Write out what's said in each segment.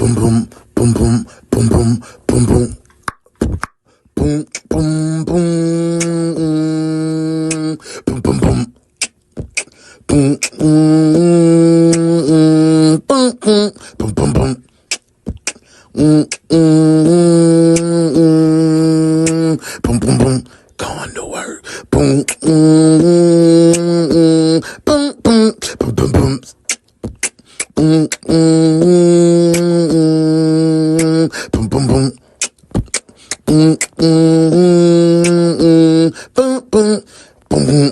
boom boom boom boom boom boom boom boom boom boom boom boom boom boom boom boom boom boom boom. Boom boom boom, going to work. Boom boom boom boom boom boom. Boom boom boom boom. Boom boom boom boom boom.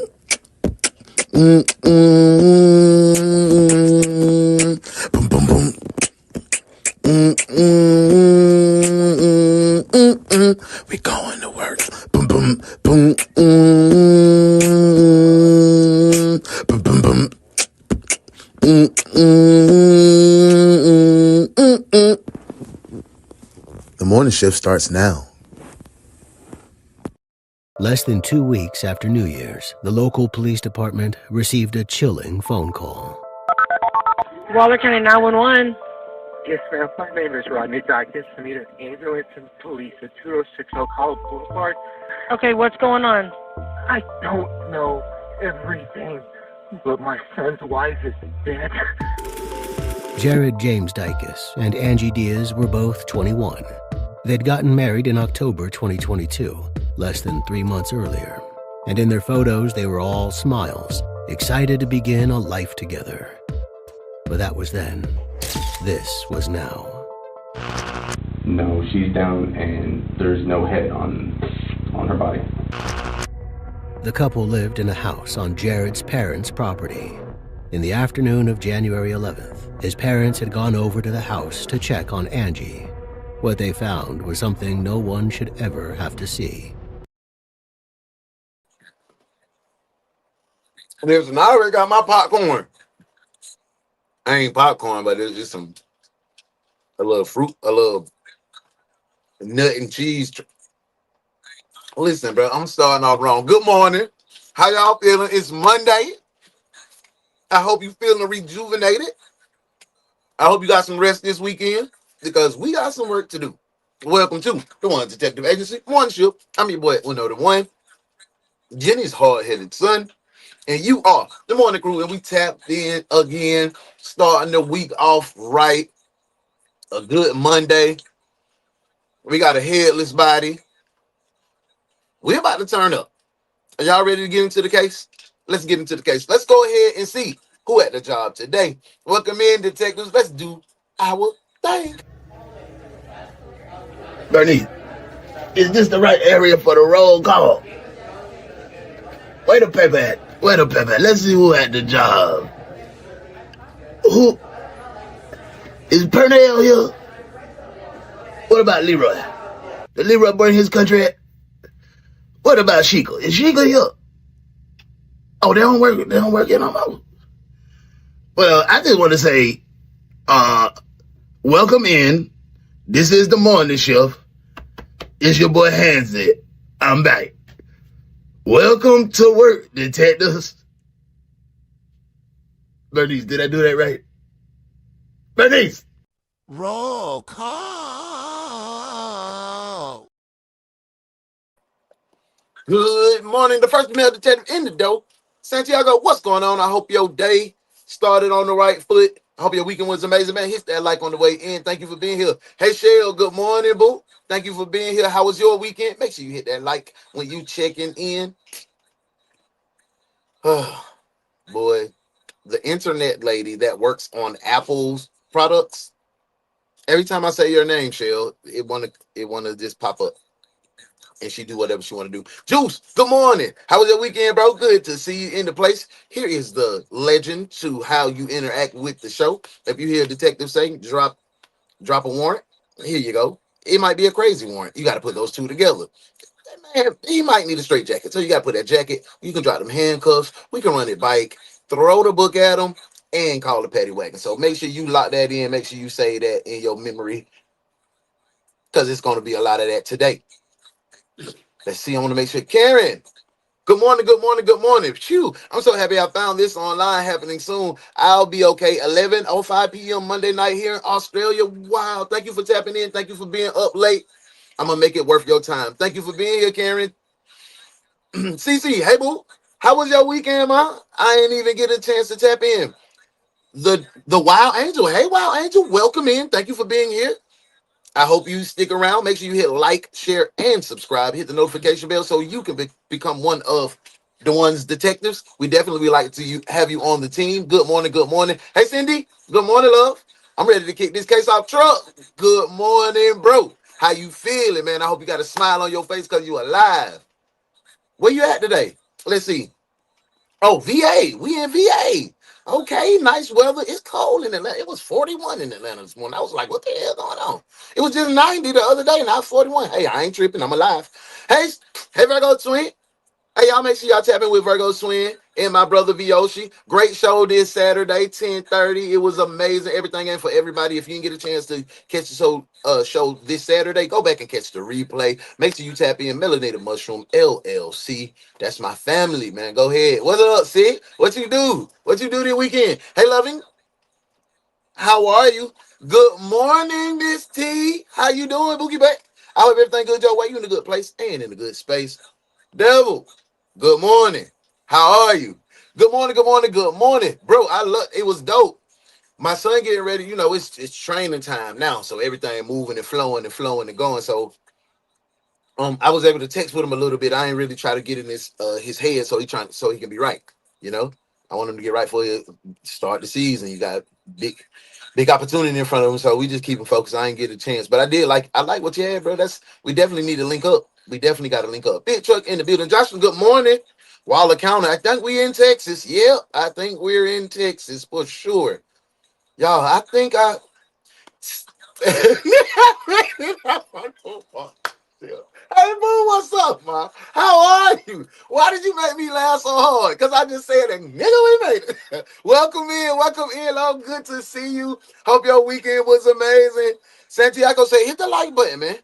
Boom boom boom. We going to work. Boom boom boom. Boom boom boom. The morning shift starts now. Less than 2 weeks after New Year's, the local police department received a chilling phone call. Waller County 911. Yes, ma'am. My name is Rodney Dicus. I need an ambulance and police at 2060 College Boulevard. Okay, what's going on? I don't know everything, but my son's wife is dead. Jared James Dicus and Angie Diaz were both 21. They'd gotten married in October 2022, less than 3 months earlier. And in their photos, they were all smiles, excited to begin a life together. But that was then. This was now. No, she's down and there's no head on her body. The couple lived in a house on Jared's parents' property. In the afternoon of January 11th, his parents had gone over to the house to check on Angie. What they found was something no one should ever have to see. Listen, I already got my popcorn. I ain't popcorn, but it's just a little fruit, a little nut and cheese. Listen, bro, I'm starting off wrong. Good morning. How y'all feeling? It's Monday. I hope you feeling rejuvenated. I hope you got some rest this weekend because we got some work to do. Welcome to DaOnes Detective Agency. One ship. I'm your boy, UnoDaOne. Jenny's hard-headed son. And you are the morning crew, and we tapped in again, starting the week off right. A good Monday. We got a headless body. We're about to turn up. Are y'all ready to get into the case? Let's get into the case. Let's go ahead and see who at the job today. Welcome in, detectives. Let's do our thing. Bernice, is this the right area for the roll call? Where the paper at? Where the paper at? Let's see who at the job. Who? Is Pernell here? What about Leroy? Did Leroy bring his country at? What about Sheikah? Is Sheikah here? Oh, they don't work in on. Well, I just want to say, welcome in. This is the morning shift. It's your boy Hanset. I'm back. Welcome to work, detectives. Bernice, did I do that right? Bernice! Roll call. Good morning. The first male detective in the door. Santiago, what's going on? I hope your day started on the right foot. I hope your weekend was amazing, man. Hit that like on the way in. Thank you for being here. Hey, Shell, good morning, boo. Thank you for being here. How was your weekend? Make sure you hit that like when you checking in. Oh, boy, the internet lady that works on Apple's products. Every time I say your name, Shell, it wanna just pop up, and she do whatever she want to do. Juice, good morning. How was your weekend, bro? Good to see you in the place. Here is the legend to how you interact with the show. If you hear a detective say, drop a warrant, here you go. It might be a crazy warrant. You got to put those two together. Man, he might need a straight jacket. So you got to put that jacket. You can drop them handcuffs. We can run it bike, throw the book at him, and call the paddy wagon. So make sure you lock that in. Make sure you say that in your memory because it's going to be a lot of that today. Let's see. I want to make sure. Karen, Good morning, good morning, good morning. Phew, I'm so happy I found this online happening soon. I'll be okay. 11:05 p.m. Monday night here in Australia. Wow. Thank you for tapping in. Thank you for being up late. I'm going to make it worth your time. Thank you for being here, Karen. CC, hey, boo. How was your weekend, ma? I ain't even get a chance to tap in. The Wild Angel. Hey, Wild Angel. Welcome in. Thank you for being here. I hope you stick around. Make sure you hit like, share, and subscribe. Hit the notification bell so you can become one of DaOnes Detectives. We definitely would like to have you on the team. Good morning, good morning. Hey, Cindy. Good morning, love. I'm ready to kick this case off. Truck. Good morning, bro. How you feeling, man? I hope you got a smile on your face because you alive. Where you at today? Let's see. Oh, VA. We in VA. Okay, nice weather. It's cold in Atlanta. It was 41 in Atlanta this morning. I was like, what the hell going on? It was just 90 the other day, now 41. Hey, I ain't tripping. I'm alive. Hey, Virgo Twin. Hey, y'all make sure y'all tap in with Virgo Twin and my brother Vyoshi. Great show this Saturday, 10:30. It was amazing. Everything ain't for everybody. If you didn't get a chance to catch the show this Saturday, go back and catch the replay. Make sure you tap in Melanated Mushroom LLC. That's my family, man. Go ahead. What's up, Sid? What you do? What you do this weekend? Hey, loving. How are you? Good morning, Miss T. How you doing, Boogie Back? I hope everything good your way. You in a good place and in a good space. Devil, good morning. How are you? Good morning, good morning, good morning. Bro, I love it. Was dope. My son getting ready, you know, it's training time now. So everything moving and flowing and going. So I was able to text with him a little bit. I ain't really try to get in his head so he can be right. You know, I want him to get right for you. Start the season. You got big opportunity in front of him. So we just keep him focused. I ain't get a chance. But I like what you had, bro. We definitely need to link up. We definitely got to link up. Big truck in the building. Joshua, good morning. Waller County. I think we're in Texas. Yep, I think we're in Texas for sure. Y'all, I think I Hey, boo, what's up, man? How are you? Why did you make me laugh so hard? Because I just said that, nigga, we made it. Welcome in, love. Good to see you. Hope your weekend was amazing. Santiago say, hit the like button, man.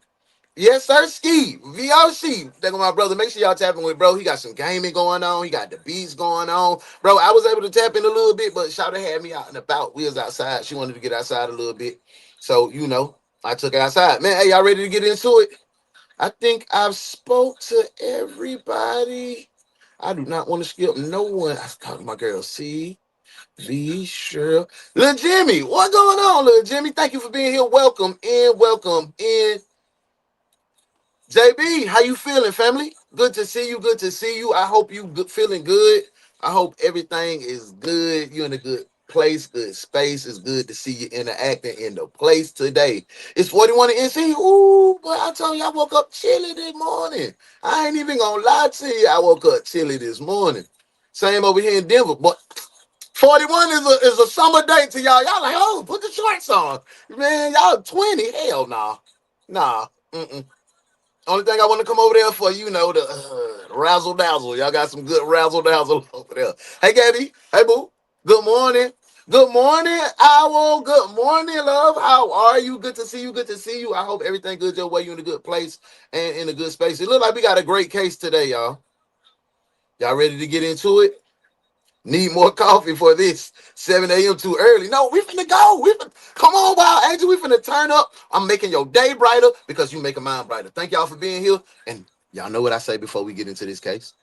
Yes, sir, Ski. VOC. There go my brother. Make sure y'all tapping with bro. He got some gaming going on. He got the beats going on. Bro, I was able to tap in a little bit, but Shawty had me out and about. We was outside. She wanted to get outside a little bit. So, you know, I took her outside. Man, hey, y'all ready to get into it? I think I've spoke to everybody. I do not want to skip no one. I was talking to my girl, C. V. Sure. Lil Jimmy, what's going on, Lil Jimmy? Thank you for being here. Welcome in. JB, how you feeling, family? Good to see you. I hope you feeling good. I hope everything is good. You're in a good place, good space. It's good to see you interacting in the place today. It's 41 in NC. Ooh, but I told you I woke up chilly this morning. I ain't even gonna lie to you. I woke up chilly this morning. Same over here in Denver, but 41 is a summer day to y'all. Y'all like, oh, put the shorts on. Man, y'all 20. Hell nah. Nah. Only thing I want to come over there for, you know, the razzle dazzle. Y'all got some good razzle dazzle over there. Hey, Gabby. Hey, boo. Good morning. Good morning, Owl. Good morning, love. How are you? Good to see you. I hope everything good your way. You in a good place and in a good space. It looks like we got a great case today, y'all. Y'all ready to get into it? Need more coffee for this. 7 a.m. too early. No, we finna go. Come on, Wild Angel. We finna turn up. I'm making your day brighter because you making mine brighter. Thank y'all for being here. And y'all know what I say before we get into this case.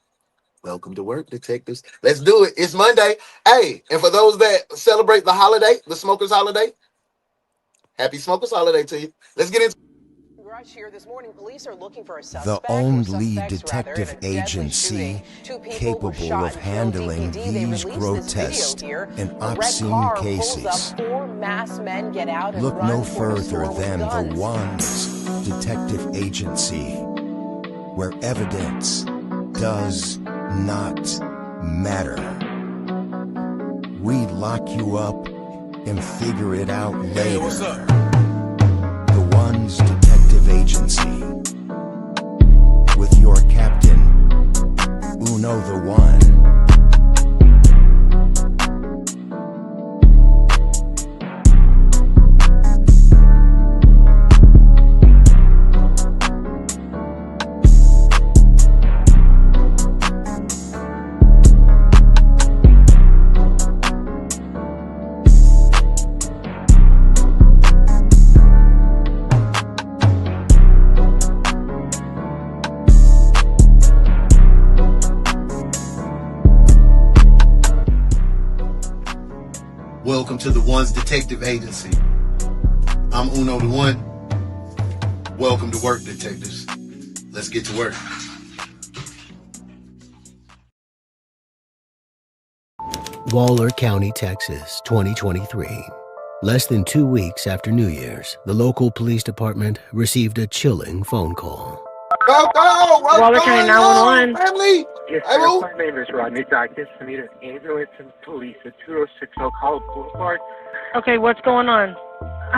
Welcome to work, detectives. Let's do it. It's Monday. Hey, and for those that celebrate the holiday, the Smokers holiday, happy Smokers holiday to you. Let's get into Here this morning, police are looking for a The suspect only detective agency capable of handling these grotesque and obscene cases. Look no further than the Ones Detective Agency, where evidence does not matter. We lock you up and figure it out later. What's up? The Ones Detective Agency, with your captain, UnoDaOne. Welcome to DaOnes Detective Agency. I'm UnoDaOne. Welcome to work, detectives. Let's get to work. Waller County, Texas, 2023. Less than 2 weeks after New Year's, the local police department received a chilling phone call. Go! What's Waller going County on, 911. family? Yes, Hey, sir. boo. My name is Rodney Dicus. I need an ambulance and police at 2060 College Boulevard. Okay, what's going on?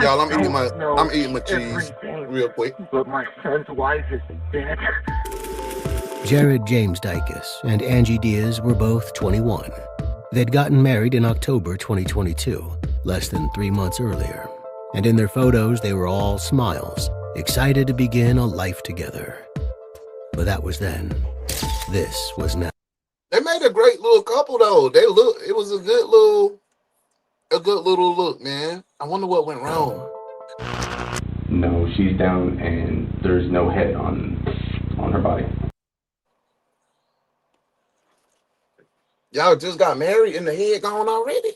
Y'all, I'm I eating don't my know cheese everything, real quick. but my son's wife is dead. Jared Dicus and Angie Diaz were both 21. They'd gotten married in October 2022, less than 3 months earlier. And in their photos, they were all smiles, excited to begin a life together. But that was then. This was now. They made a great little couple, though. It was a good little look, man. I wonder what went wrong. No, she's down and there's no head on her body. Y'all just got married and the head gone already?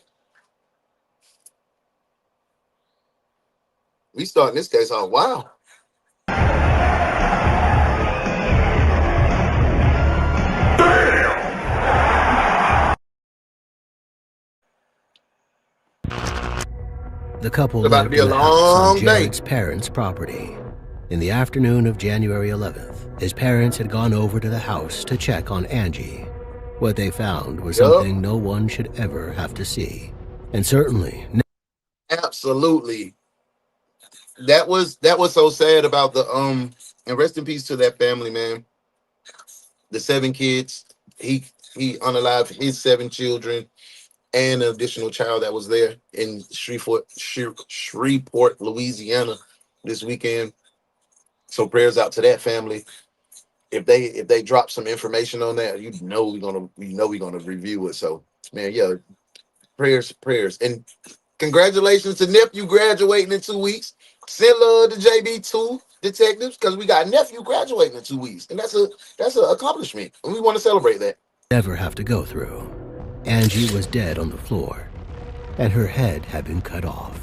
We starting this case off. Wow. The couple It's about to lived be a in the house long on day. Jared's parents' property. In the afternoon of January 11th, his parents had gone over to the house to check on Angie. What they found was something no one should ever have to see. And certainly... Absolutely. That was so sad about the and rest in peace to that family, man. The 7 kids. He unalived his 7 children and an additional child that was there in Shreveport, Louisiana this weekend. So prayers out to that family. If they drop some information on that, we're gonna review it. So man, yeah, prayers, and congratulations to nephew graduating in 2 weeks. Send love to JB2 detectives because we got nephew graduating in 2 weeks, and that's an accomplishment, and we want to celebrate that. Never have to go through. Angie was dead on the floor, and her head had been cut off.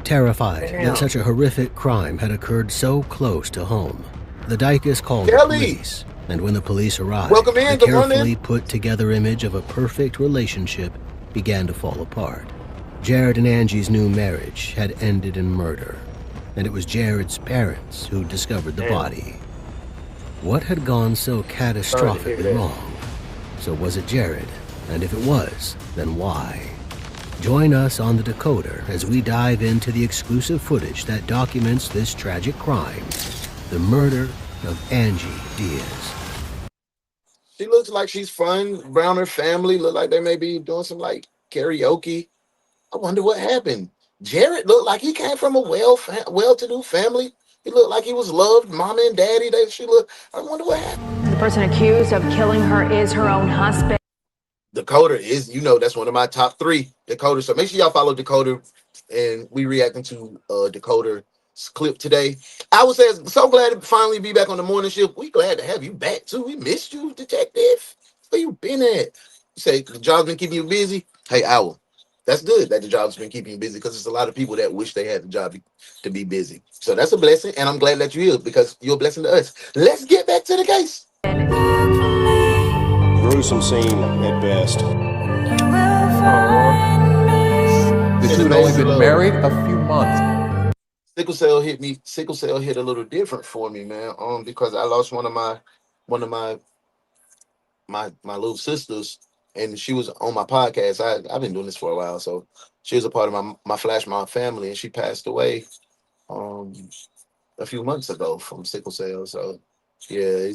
Terrified that such a horrific crime had occurred so close to home, the Dicus called the police, and when the police arrived, the carefully put together image of a perfect relationship began to fall apart. Jared and Angie's new marriage had ended in murder, and it was Jared's parents who discovered the body. What had gone so catastrophically wrong? So was it Jared? And if it was, then why? Join us on The Decoder as we dive into the exclusive footage that documents this tragic crime, the murder of Angie Diaz. She looks like she's fun. Around her family, look like they may be doing some like karaoke. I wonder what happened. Jared looked like he came from a well-to-do family. He looked like he was loved, mama and daddy. I wonder what happened. The person accused of killing her is her own husband. Decoder is, that's one of my top 3 Decoder. So make sure y'all follow Decoder, and we reacting to Decoder's clip today. I was so glad to finally be back on the morning shift. We glad to have you back too. We missed you, detective. Where you been at? You say the job's been keeping you busy. Hey, Owl, that's good that the job's been keeping you busy because there's a lot of people that wish they had the job to be busy. So that's a blessing, and I'm glad that you're here because you're a blessing to us. Let's get back to the case. Gruesome scene at best. The two had only been married a few months. Sickle cell hit me. Sickle cell hit a little different for me, man. Because I lost one of my little sisters, and she was on my podcast. I've been doing this for a while, so she was a part of my Flash Mob family, and she passed away a few months ago from sickle cell. So yeah,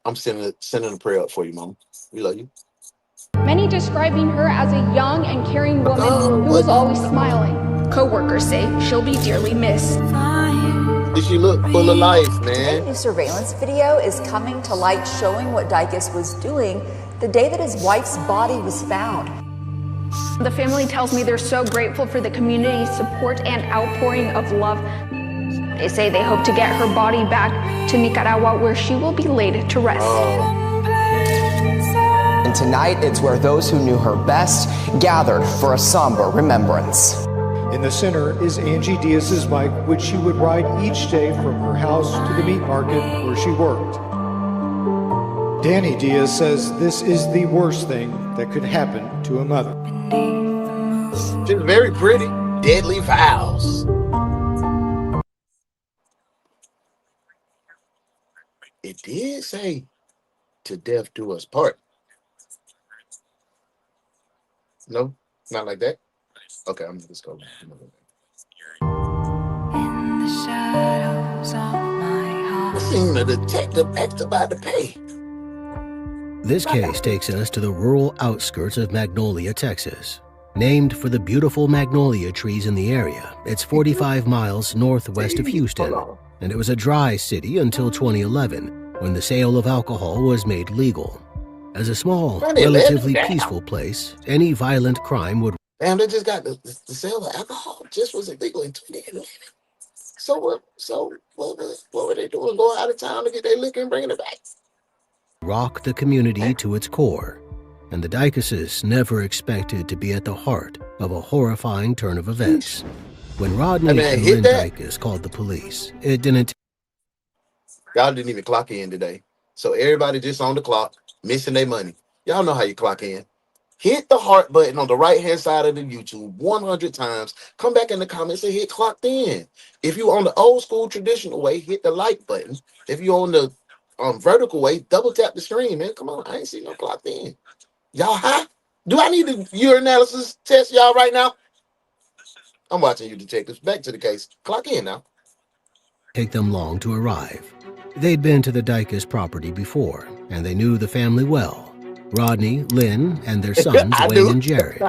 I'm sending a prayer up for you, Mom. We love you. Many describing her as a young and caring woman who was always smiling. Co-workers say she'll be dearly missed. Did she look full of life, man? A new surveillance video is coming to light showing what Dicus was doing the day that his wife's body was found. The family tells me they're so grateful for the community's support and outpouring of love. They say they hope to get her body back to Nicaragua, where she will be laid to rest. And tonight, it's where those who knew her best gathered for a somber remembrance. In the center is Angie Diaz's bike, which she would ride each day from her house to the meat market where she worked. Danny Diaz says this is the worst thing that could happen to a mother. She's very pretty. Deadly vows. It did say to death do us part. No, not like that. Okay, I'm just going. I seen the detective act about to pay. This case takes us to the rural outskirts of Magnolia, Texas. Named for the beautiful magnolia trees in the area, it's 45 miles northwest of Houston, and it was a dry city until 2011, when the sale of alcohol was made legal. As a small, relatively peaceful place, any violent crime would... Damn, they just got the sale of alcohol just was illegal in 2011. So what were they doing? Going out of town to get their liquor and bringing it back? Rock the community to its core, and the Dicuses never expected to be at the heart of a horrifying turn of events. When Rodney and Lynn Dicus called the police, it didn't... Y'all didn't even clock in today. So everybody just on the clock, missing their money. Y'all know how you clock in. Hit the heart button on the right-hand side of the YouTube 100 times. Come back in the comments and hit clocked in. If you on the old school traditional way, hit the like button. If you on the vertical way, double tap the screen, man. Come on, I ain't seen no clocked in. Y'all high? Do I need a urinalysis test y'all right now? I'm watching you detectives. Back to the case. Clock in now. Take them long to arrive. They'd been to the Dicus property before, and they knew the family well. Rodney, Lynn, and their sons, Wayne and Jared.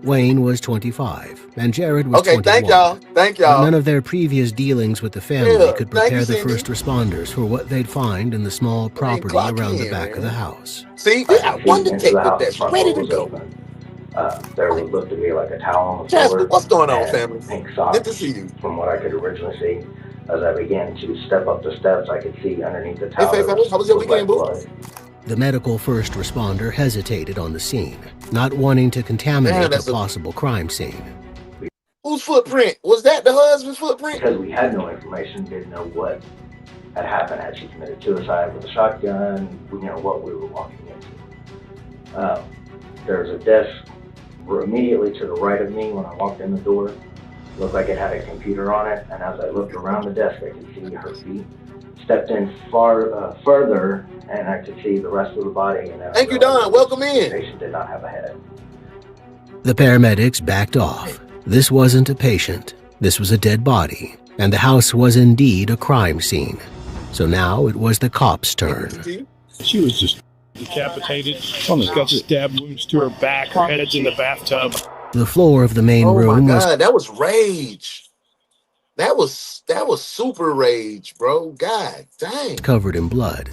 Wayne was 25, and Jared was 21. Thank y'all. Thank y'all. But none of their previous dealings with the family could prepare the first responders for what they'd find in the small property around the back of the house. See, we got one detective that's ready to go. There looked to be like a towel on the floor. What's going on, family? Pink socks. Good to see you. From what I could originally see, as I began to step up the steps, I could see underneath the towel. Hey, how was your weekend, boo? The medical first responder hesitated on the scene, not wanting to contaminate a possible crime scene. Whose footprint? Was that the husband's footprint? Because we had no information, didn't know what had happened. Had she committed suicide with a shotgun? We didn't know what we were walking into. There was a desk immediately to the right of me when I walked in the door. It looked like it had a computer on it, and as I looked around the desk, I could see her feet. Stepped in further, and I could see the rest of the body. And thank you, Don. Welcome in. The patient did not have a head. The paramedics backed off. This wasn't a patient. This was a dead body, and the house was indeed a crime scene. So now it was the cops' turn. She was just decapitated. She's got stab wounds to her back. Her head's in the bathtub. The floor of the main room was... Oh my God, that was rage. That was super rage, bro. God dang. Covered in blood.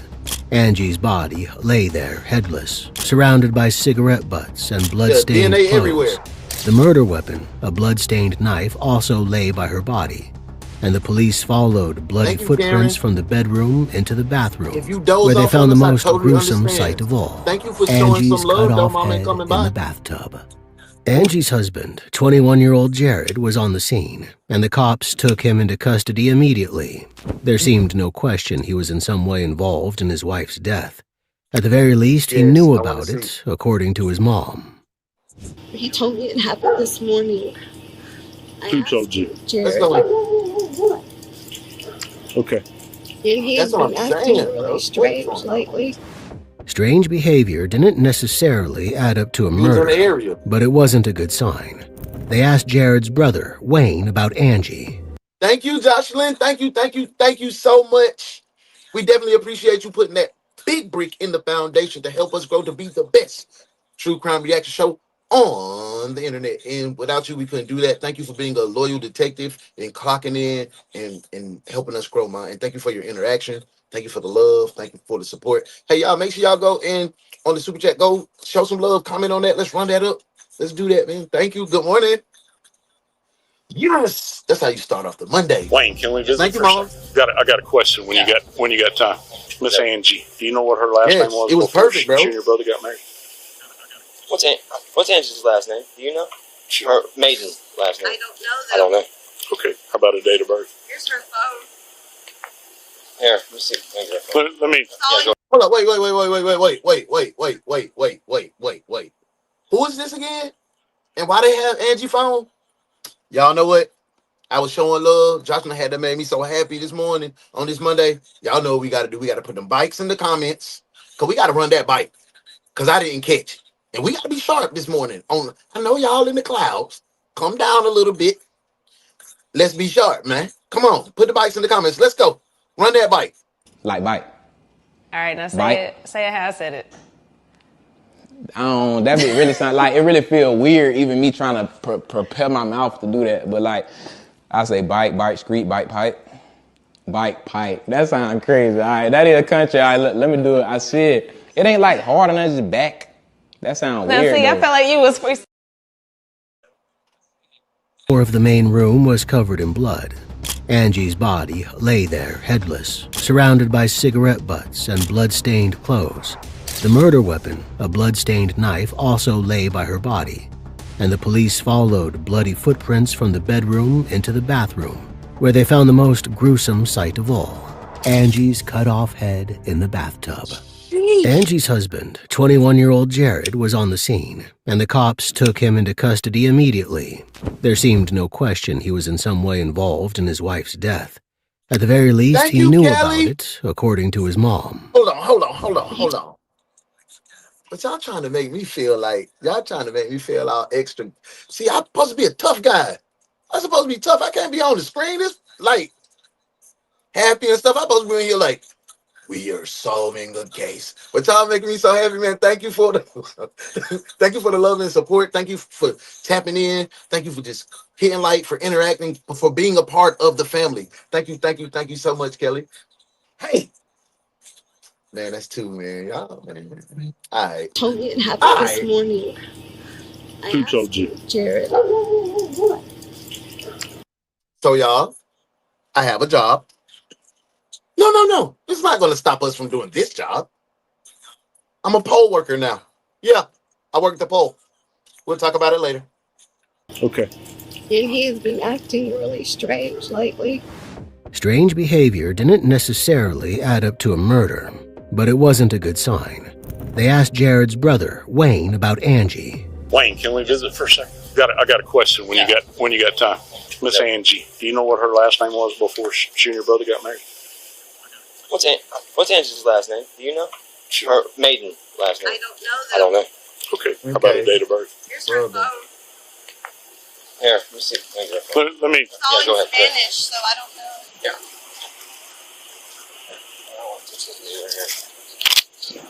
Angie's body lay there, headless, surrounded by cigarette butts and blood-stained DNA clothes. everywhere. The murder weapon, a blood-stained knife, also lay by her body. And the police followed bloody footprints from the bedroom into the bathroom, where they found the most gruesome sight of all. Thank you for showing Angie's some love, cut-off Mama, head coming in by. the bathtub. Angie's husband, 21-year-old Jared, was on the scene, and the cops took him into custody immediately. There seemed no question he was in some way involved in his wife's death. At the very least, he knew about it, according to his mom. He told me it happened this morning. Who told you? Jared. Okay. And he's been acting really strange lately. Strange behavior didn't necessarily add up to a murder, but it wasn't a good sign. They asked Jared's brother, Wayne, about Angie. Thank you, Jocelyn. Thank you so much. We definitely appreciate you putting that big brick in the foundation to help us grow to be the best true crime reaction show on the internet. And without you, we couldn't do that. Thank you for being a loyal detective and clocking in and helping us grow, man. And thank you for your interaction. Thank you for the love. Thank you for the support. Hey, y'all, make sure y'all go in on the super chat. Go show some love. Comment on that. Let's run that up. Let's do that, man. Thank you. Good morning. Yes, that's how you start off the Monday. Wayne, can we visit? Thank you, Mom. I got a question. When you got time, Miss Angie, do you know what her last name was? It was perfect, bro. She and your brother got married. What's Angie's last name? Do you know? Her maiden last name. I don't know that. I don't know. Okay, how about a date of birth? Here's her phone. Here, let me see. Let me. Yeah, go. Hold up, wait. Who is this again? And why they have Angie phone? Y'all know what? I was showing love. Jocelyn had that made me so happy this morning on this Monday. Y'all know what we got to do. We got to put them bikes in the comments because we got to run that bike because I didn't catch it. And we got to be sharp this morning. I know y'all in the clouds. Come down a little bit. Let's be sharp, man. Come on. Put the bikes in the comments. Let's go. Run that bike. Like bike. All right, now say Bike. it. Say it how I said it. That be really sound like it really feel weird even me trying to prepare my mouth to do that. But like I say bike, street, bike, pipe. Bike, pipe. That sounds crazy. All right, that is a country. All right, let me do it. I said it ain't like hard and that's just back. That sounds Now weird. see, though. I felt like you was first. The floor of the main room was covered in blood. Angie's body lay there, headless, surrounded by cigarette butts and blood-stained clothes. The murder weapon, a blood-stained knife, also lay by her body, and the police followed bloody footprints from the bedroom into the bathroom, where they found the most gruesome sight of all, Angie's cut-off head in the bathtub. Angie's husband, 21-year-old Jared, was on the scene, and the cops took him into custody immediately. There seemed no question he was in some way involved in his wife's death. At the very least, he knew about it, according to his mom. Hold on. But y'all trying to make me feel all extra. See, I'm supposed to be a tough guy. I'm supposed to be tough. I can't be on the screen. It's like happy and stuff. I'm supposed to be in here like, we are solving a case. But y'all making me so happy, man. Thank you for the love and support. Thank you for tapping in. Thank you for just hitting like, for interacting, for being a part of the family. Thank you so much, Kelly. Hey. Man, that's two, man. Y'all, man. All right. Told me it happened this morning. Who told you? Jared. So, y'all, I have a job. No. It's not going to stop us from doing this job. I'm a poll worker now. Yeah, I work the poll. We'll talk about it later. Okay. And he has been acting really strange lately. Strange behavior didn't necessarily add up to a murder, but it wasn't a good sign. They asked Jared's brother, Wayne, about Angie. Wayne, can we visit for a second? I got a question when you got time. Miss Angie, do you know what her last name was before she and your brother got married? What's Angie's last name? Do you know? Her maiden last name. I don't know that. I don't know. Okay. How about a date of birth? Here's her phone. Here, let me see. Let me. It's all go in ahead. Spanish, so I don't know. Yeah.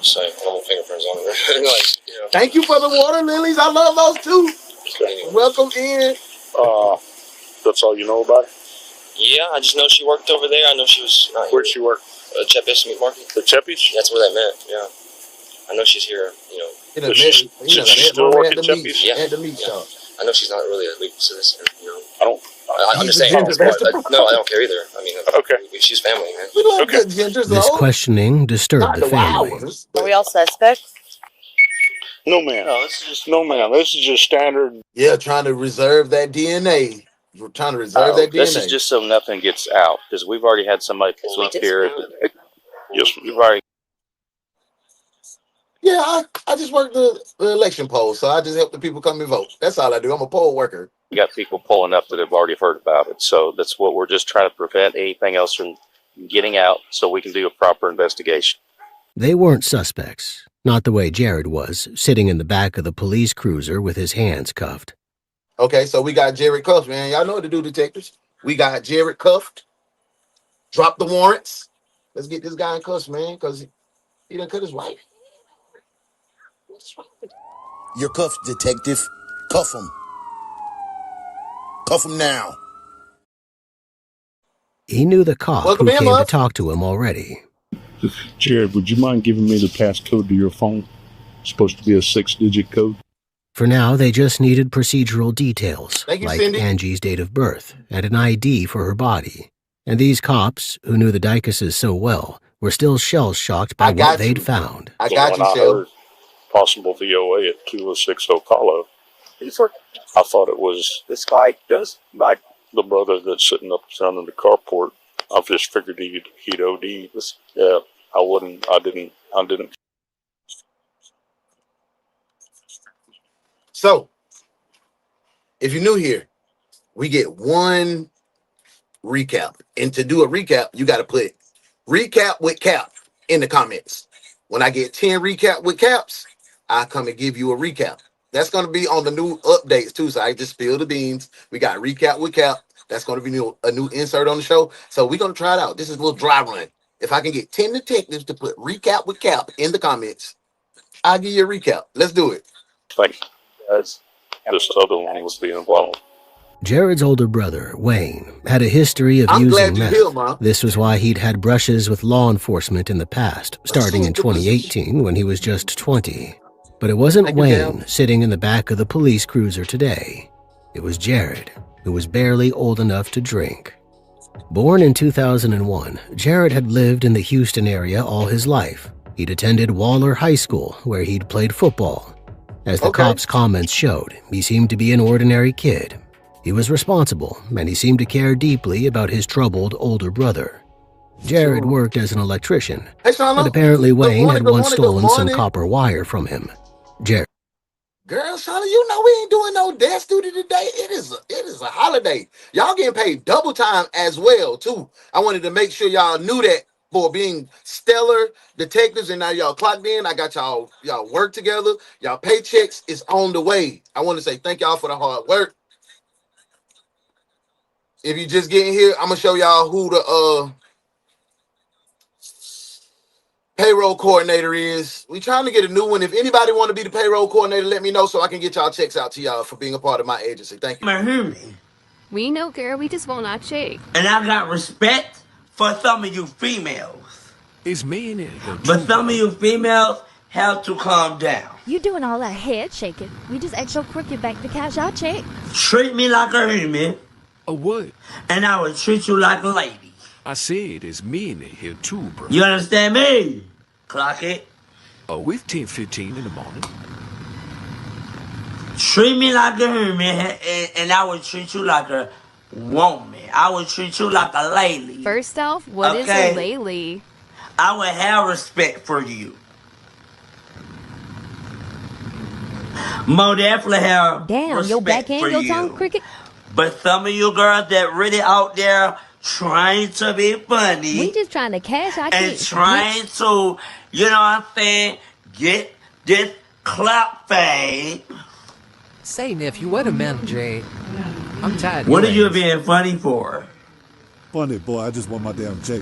So no fingerprints on it. Thank you for the water lilies. I love those too. Welcome in. That's all you know about her? Yeah, I just know she worked over there. I know she was not here. Where'd she work? Cheppis Meat Market. The Cheppies? That's where that met, yeah. I know she's here, Does she still work at Cheppies? Yeah. At the meat shop. I know she's not really a legal citizen, I I'm just saying. No, I don't care either. I mean, okay. She's family, man. We don't get gingers, This though. questioning disturbed Not the family. Are we all suspects? No, ma'am. This is just standard. Yeah, trying to reserve that DNA. We're trying to reserve that DNA. This is just so nothing gets out, because we've already had somebody pull up here. Yes, we've already. Yeah, I just work the election polls, so I just help the people come and vote. That's all I do. I'm a poll worker. We got people pulling up that have already heard about it, so that's what we're just trying to prevent anything else from getting out, so we can do a proper investigation. They weren't suspects, not the way Jared was, sitting in the back of the police cruiser with his hands cuffed. Okay, so we got Jared cuffed, man. Y'all know what to do, detectives. We got Jared cuffed. Drop the warrants. Let's get this guy in cuffs, man, because he done cut his wife. You're cuffed, detective. Cuff him. Cuff him now. He knew the cop Welcome who in, came to love. talk to him already. Jared, would you mind giving me the passcode to your phone? It's supposed to be a 6-digit code. For now, they just needed procedural details, Thank you, like Cindy. Angie's date of birth and an ID for her body. And these cops, who knew the Dicuses so well, were still shell-shocked by what they'd found. I got you, Shell. possible VOA at 2060 Colo. I thought it was this guy does like the brother that's sitting up down in the carport. I just figured he'd OD. Yeah, I didn't. So, if you're new here, we get one recap. And to do a recap, you got to put recap with cap in the comments. When I get 10 recap with caps, I come and give you a recap. That's going to be on the new updates too. So I just spill the beans. We got recap with cap. That's going to be a new insert on the show. So we're going to try it out. This is a little dry run. If I can get 10 detectives to put recap with cap in the comments, I'll give you a recap. Let's do it. Thank you, guys. This other one was being involved. Jared's older brother, Wayne, had a history of using meth. This was why he'd had brushes with law enforcement in the past, starting in 2018 when he was just 20. But it wasn't Wayne sitting in the back of the police cruiser today. It was Jared, who was barely old enough to drink. Born in 2001, Jared had lived in the Houston area all his life. He'd attended Waller High School, where he'd played football. As the cops' comments showed, he seemed to be an ordinary kid. He was responsible, and he seemed to care deeply about his troubled older brother. Jared worked as an electrician, and apparently Wayne had once stolen some copper wire from him. Jared. Girl, Shauna, you know we ain't doing no desk duty today. It is a holiday. Y'all getting paid double time as well, too. I wanted to make sure y'all knew that for being stellar detectives, and now y'all clocked in. I got y'all work together. Y'all paychecks is on the way. I want to say thank y'all for the hard work. If you just getting here, I'm gonna show y'all who the payroll coordinator is. We trying to get a new one. If anybody want to be the payroll coordinator, let me know so I can get y'all checks out to y'all for being a part of my agency. Thank you. Hear me. We know, girl. We just want our check. And I got respect for some of you females. It's me and it. But some of you females have to calm down. You doing all that head shaking. We just asked your crooked back to cash our check. Treat me like a human. A what? And I will treat you like a lady. I said it's me in it here too, bro. You understand me? Clock it. Oh, it's 10:15 in the morning. Treat me like a human, and I will treat you like a woman. I will treat you like a lady. First off, what is a lady? I will have respect for you. More definitely have respect your backhand, for your you. tongue cricket. But some of you girls that really out there trying to be funny. We just trying to cash our and kids. trying to, you know what I'm saying, get this clap fame. Say, nephew, wait a minute, Jay. I'm tired. What are you being funny for? Funny, boy. I just want my damn check.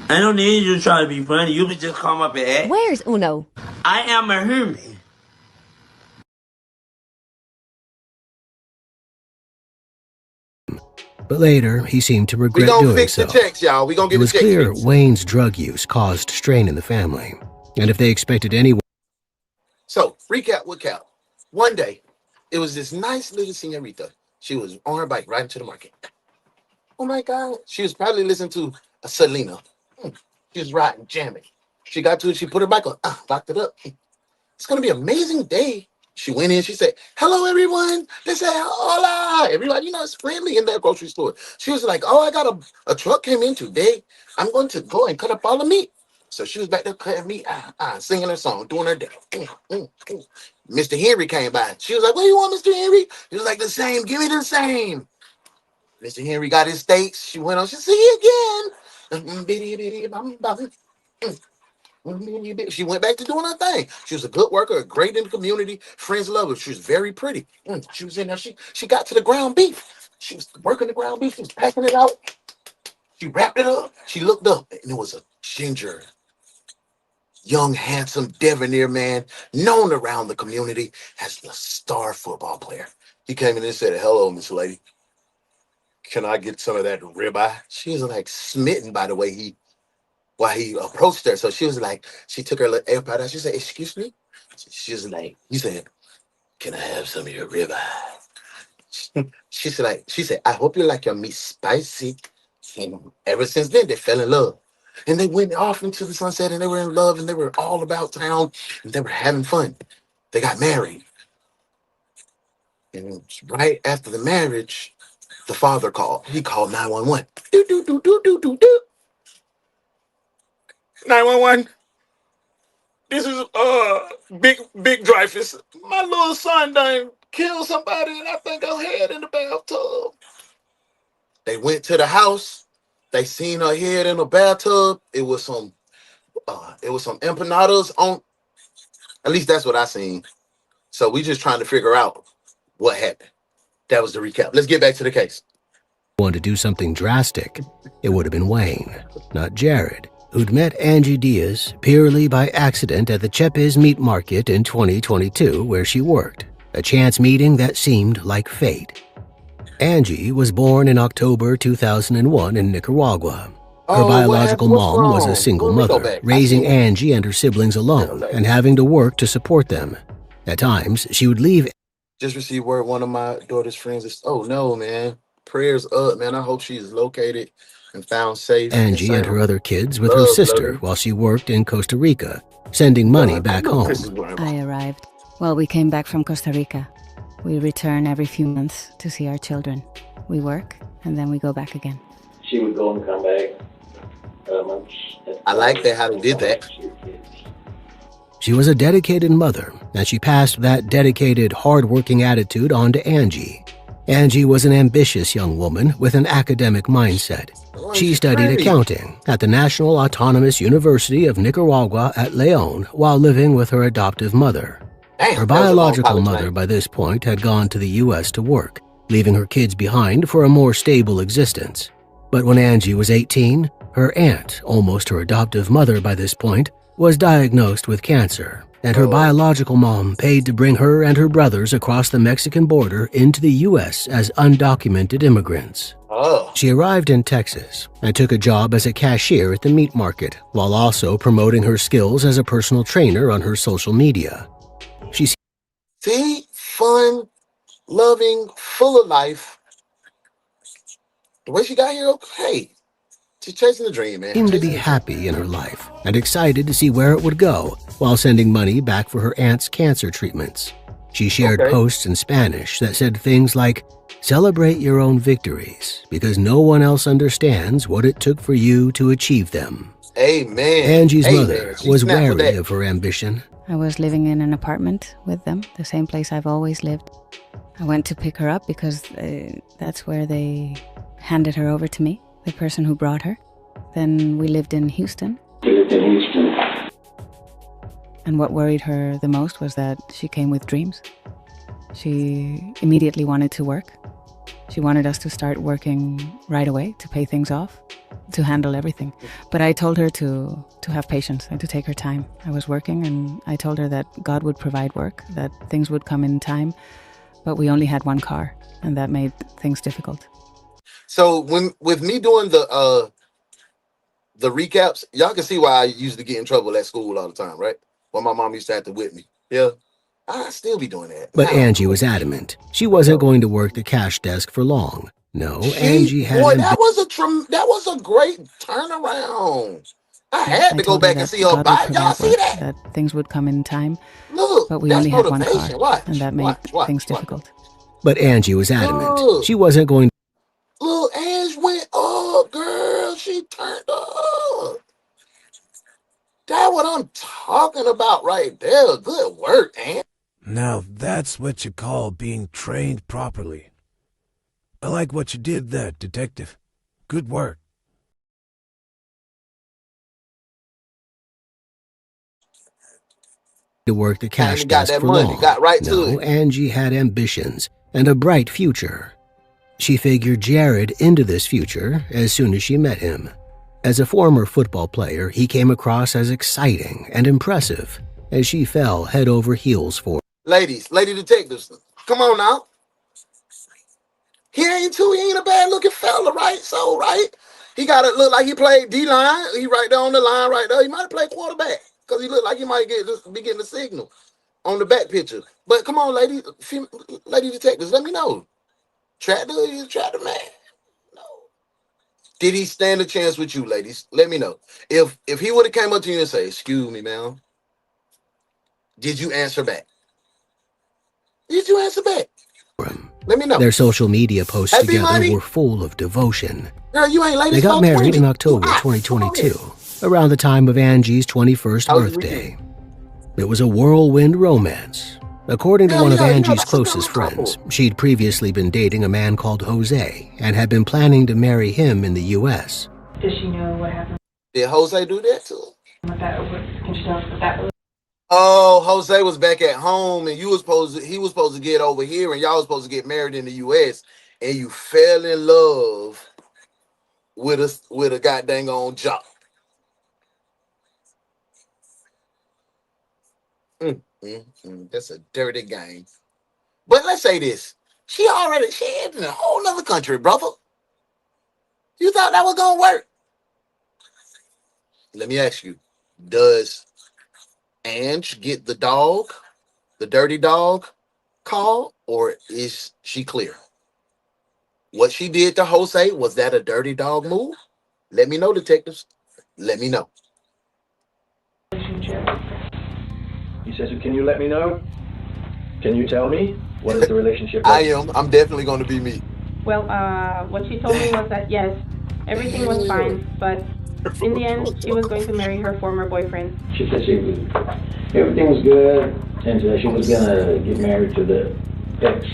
I don't need you to try to be funny. You can just come up and act. Where's Uno? I am a human. But later, he seemed to regret doing so. We gonna fix the checks, y'all. We gonna get the checks. It was clear fixed. Wayne's drug use caused strain in the family, and if they expected anyone. So, recap with Cap. One day, it was this nice little señorita. She was on her bike riding to the market. Oh my God. She was probably listening to a Selena. She was riding, jamming. She got to it, she put her bike on, locked it up. It's gonna be an amazing day. She went in, she said, hello, everyone. They said, hola. Everybody, you know, it's friendly in that grocery store. She was like, oh, I got a truck came in today. I'm going to go and cut up all the meat. So she was back there cutting meat, singing her song, doing her day. Mr. Henry came by. She was like, what do you want, Mr. Henry? He was like, the same. Give me the same. Mr. Henry got his steaks. She went on. She said, see you again. She went back to doing her thing. She was a good worker, great in the community. Friends love her. She was very pretty. She was in there. She got to the ground beef. She was working the ground beef. She was packing it out. She wrapped it up. She looked up, and it was a ginger, young, handsome Devoneer man known around the community as the star football player. He came in and said, hello, Miss Lady. Can I get some of that ribeye? She was like smitten by the way he approached her. So she was like, she took her little AirPod out. She said, excuse me? She was like, he said, can I have some of your ribeye? She said, I hope you like your meat spicy. And ever since then, they fell in love. And they went off into the sunset and they were in love and they were all about town and they were having fun. They got married. And right after the marriage, the father called. He called 911. Do, do, do, do, do, do, do. 911. This is Big Dreyfus. My little son done killed somebody and I think her head in the bathtub. They went to the house. They seen her head in the bathtub. It was some empanadas on. At least that's what I seen. So we just trying to figure out what happened. That was the recap. Let's get back to the case. Want to do something drastic, it would have been Wayne, not Jared, who'd met Angie Diaz purely by accident at the Chepe's meat market in 2022 where she worked, a chance meeting that seemed like fate. Angie was born in October 2001 in Nicaragua. Her biological mom was a single mother, raising Angie and her siblings alone and having to work to support them. At times, she would leave. Just received word one of my daughter's friends is, oh no, man. Prayers up, man. I hope she's located and found safe. Angie and her other kids with her sister while she worked in Costa Rica, sending money back home. I arrived. Well, we came back from Costa Rica. We return every few months to see our children. We work, and then we go back again. She would go and come back. I like that how they did that. She was a dedicated mother, and she passed that dedicated, hard-working attitude on to Angie. Angie was an ambitious young woman with an academic mindset. She studied accounting at the National Autonomous University of Nicaragua at León while living with her adoptive mother. Her biological mother by this point had gone to the U.S. to work, leaving her kids behind for a more stable existence. But when Angie was 18, her aunt, almost her adoptive mother by this point, was diagnosed with cancer, and her biological mom paid to bring her and her brothers across the Mexican border into the U.S. as undocumented immigrants. She arrived in Texas and took a job as a cashier at the meat market, while also promoting her skills as a personal trainer on her social media. See, fun, loving, full of life. The way she got here, okay. She's chasing the dream, man. Seemed to be happy in her life and excited to see where it would go while sending money back for her aunt's cancer treatments. She shared posts in Spanish that said things like, "Celebrate your own victories because no one else understands what it took for you to achieve them." Amen. Angie's mother was wary of her ambition. I was living in an apartment with them, the same place I've always lived. I went to pick her up because that's where they handed her over to me, the person who brought her. Then we lived in Houston. And what worried her the most was that she came with dreams. She immediately wanted to work. She wanted us to start working right away to pay things off, to handle everything. But I told her to have patience and to take her time. I was working and I told her that God would provide work, that things would come in time, but we only had one car and that made things difficult. So with me doing the recaps, y'all can see why I used to get in trouble at school all the time, right? Well, my mom used to have to whip me. Yeah. I still be doing that. But Angie was adamant. She wasn't going to work the cash desk for long. No, Angie had... Boy, that was a great turnaround. I had to go back and see her body. Y'all see that? That things would come in time. Look, but we only had one car, and that made things difficult. But Angie was adamant. She wasn't going... Look, Ange went up, girl. She turned up. That's what I'm talking about right there. Good work, Ange. Now that's what you call being trained properly. I like what you did there, Detective. Good work. To work the cash desk for long. No, Angie had ambitions and a bright future. She figured Jared into this future as soon as she met him. As a former football player, he came across as exciting and impressive as she fell head over heels for. Lady detectives, come on now. He ain't a bad looking fella, right? So, right? He got to look like he played D-line. He right there on the line right there. He might have played quarterback because he looked like he might be getting a signal on the back picture. But come on, lady detectives, let me know. Tractor man. No. Did he stand a chance with you, ladies? Let me know. If he would have came up to you and say, "Excuse me, ma'am," did you answer back? Did you answer back? Let me know. Their social media posts Hey, together B-Money. were full of devotion. Girl, you ain't late They as got fuck. married in You October hot. 2022, around the time of Angie's 21st How's your birthday. It was a whirlwind romance. According to Hell one of yeah, Angie's that's a good closest couple. friends, she'd previously been dating a man called Jose and had been planning to marry him in the U.S. Does she know what happened Did Jose do that too? with that? Can she tell us what that was? Oh, Jose was back at home, and he was supposed to get over here, and y'all was supposed to get married in the U.S. And you fell in love with a goddamn on job. That's a dirty game. But let's say this: she in a whole nother country, brother. You thought that was gonna work? Let me ask you: does Ange get the dirty dog call, or is she clear? What she did to Jose, was that a dirty dog move? Let me know, detectives. Let me know. He says, can you let me know? Can you tell me? What is the relationship I like? am. I'm definitely going to be me. Well, what she told me was that yes, everything was fine, but in the end, she was going to marry her former boyfriend. She said everything was good, and she was gonna get married to the ex,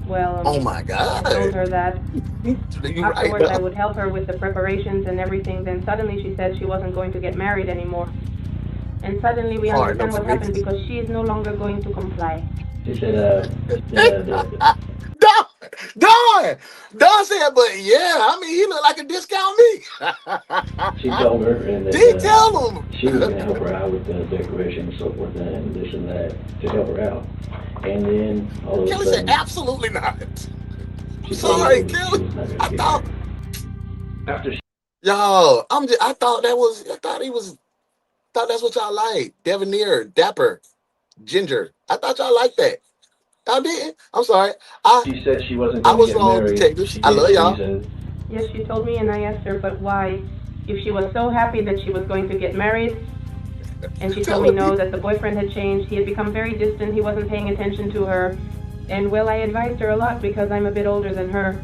Well, oh my God. I told her that afterwards right, I would help her with the preparations and everything. Then suddenly she said she wasn't going to get married anymore. And suddenly we understand what happened because she is no longer going to comply. She said, Don said, but yeah, I mean, he looked like a discount me. she told her, and that, Did he tell him? she was going to help her out with the decoration and so forth, and this and that to help her out. And then all of a Kelly sudden, said, absolutely not. She Sorry, Kelly. I thought. After she, Yo, I thought that's what y'all like. Debonair, dapper, ginger. I thought y'all liked that. Y'all didn't. I'm sorry. She said she wasn't I going to was get wrong, married. detectives. She I gave love a y'all. reason. Yes, she told me, and I asked her, but why? If she was so happy that she was going to get married, and she told me no, that the boyfriend had changed, he had become very distant, he wasn't paying attention to her, and well, I advised her a lot because I'm a bit older than her.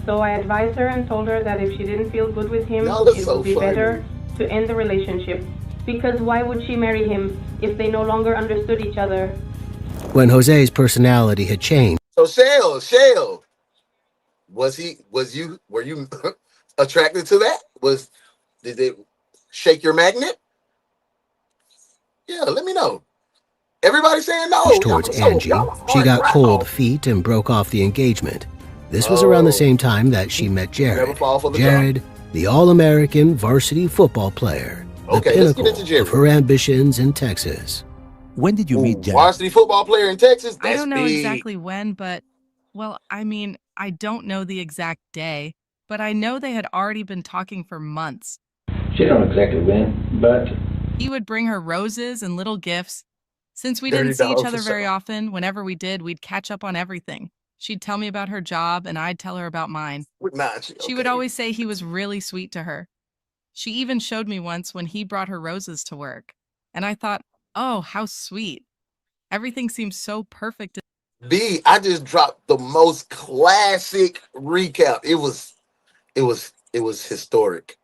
So I advised her and told her that if she didn't feel good with him, it would be better to end the relationship. Because why would she marry him if they no longer understood each other? When Jose's personality had changed. So Shell, were you attracted to that? Did it shake your magnet? Yeah, let me know. Everybody's saying no. Towards Angie, she got cold feet and broke off the engagement. This was around the same time that she met Jared. Jared, the All-American varsity football player, the pinnacle of her ambitions in Texas. When did you meet Jared? Varsity football player in Texas? I don't know exactly when, but, well, I mean, I don't know the exact day, but I know they had already been talking for months. She don't know exactly when, but he would bring her roses and little gifts. Since we didn't see each other very often, whenever we did, we'd catch up on everything. She'd tell me about her job, and I'd tell her about mine. She would always say he was really sweet to her. She even showed me once when he brought her roses to work. And I thought, oh, how sweet. Everything seems so perfect. B, I just dropped the most classic recap. It was historic.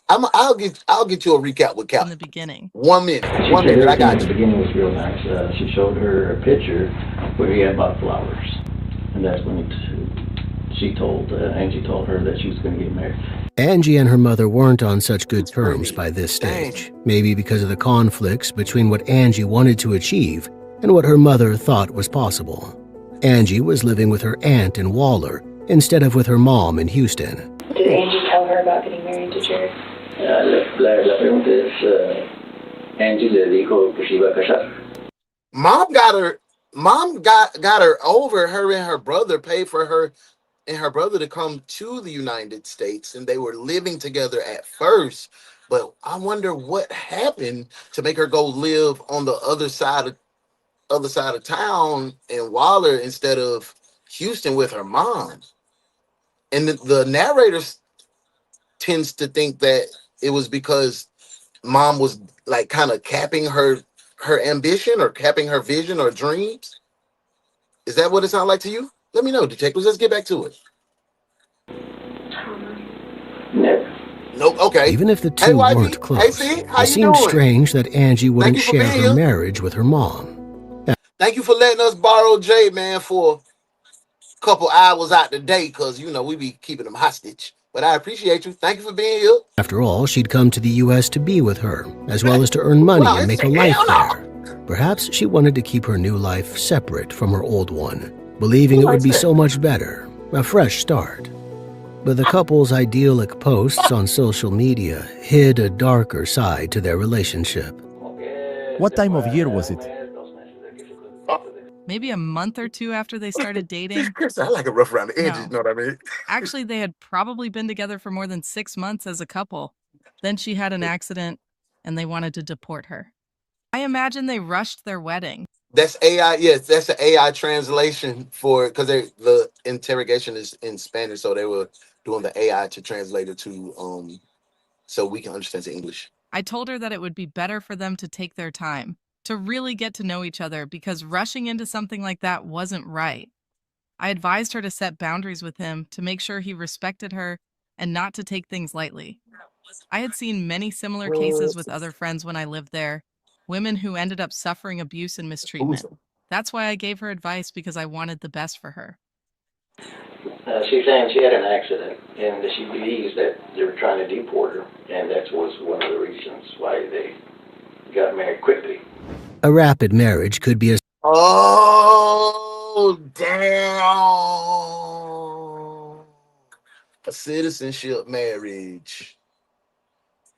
I'll get you a recap with Cap. In the beginning. 1 minute. She 1 minute. I got you. The beginning was real nice. She showed her a picture where he had bought flowers, and that's when Angie told her that she was going to get married. Angie and her mother weren't on such good terms by this stage, maybe because of the conflicts between what Angie wanted to achieve and what her mother thought was possible. Angie was living with her aunt in Waller instead of with her mom in Houston. Did Angie tell her about getting married to Jared? La pregunta es, Angie le dijo que se iba a casar. Mom got her over. Her and her brother paid for her and her brother to come to the United States, and they were living together at first. But I wonder what happened to make her go live on the other side of town in Waller instead of Houston with her mom. And the narrator tends to think that it was because mom was like kind of capping her ambition or capping her vision or dreams. Is that what it sounds like to you? Let me know, detectives. Let's get back to it. Nope. Okay. Even if the Hey, two wifey. weren't close, Hey, C, how it you seemed doing? strange that Angie wouldn't you for share being her here. marriage with her mom. Thank you for letting us borrow Jay, man, for a couple hours out the day, because, you know, we be keeping them hostage. But I appreciate you. Thank you for being here. After all, she'd come to the U.S. to be with her, as well as to earn money and make a life there. Perhaps she wanted to keep her new life separate from her old one, believing it would be so much better, a fresh start. But the couple's idyllic posts on social media hid a darker side to their relationship. What time of year was it? Maybe a month or two after they started dating. I like a rough around the edges, No. you know what I mean? Actually, they had probably been together for more than 6 months as a couple. Then she had an accident, and they wanted to deport her. I imagine they rushed their wedding. That's AI. Yes, that's the AI translation for, because the interrogation is in Spanish, so they were doing the AI to translate it to so we can understand the English. I told her that it would be better for them to take their time, to really get to know each other, because rushing into something like that wasn't right. I advised her to set boundaries with him, to make sure he respected her, and not to take things lightly. I had seen many similar cases with other friends when I lived there, women who ended up suffering abuse and mistreatment. That's why I gave her advice, because I wanted the best for her. She's saying she had an accident, and she believes that they were trying to deport her, and that was one of the reasons why they got married quickly. A rapid marriage could be a damn. A citizenship marriage.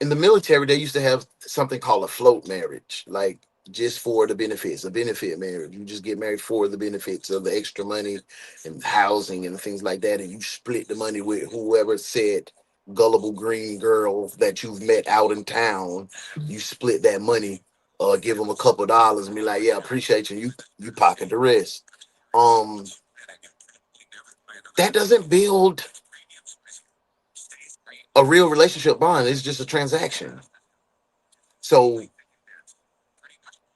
In the military, they used to have something called a float marriage, like just for the benefits, a benefit marriage. You just get married for the benefits of the extra money and housing and things like that, and you split the money with whoever said gullible green girl that you've met out in town. You split that money, give them a couple of dollars and be like, yeah, appreciate you. You pocket the rest. That doesn't build a real relationship bond. It's just a transaction. So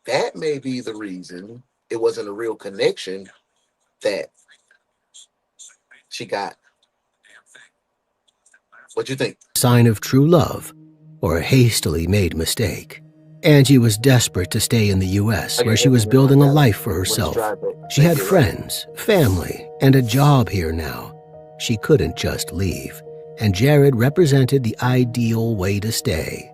that may be the reason it wasn't a real connection that she got. What you think? Sign of true love or a hastily made mistake. Angie was desperate to stay in the U.S., where she was building a life for herself. She had friends, family, and a job here now. She couldn't just leave, and Jared represented the ideal way to stay.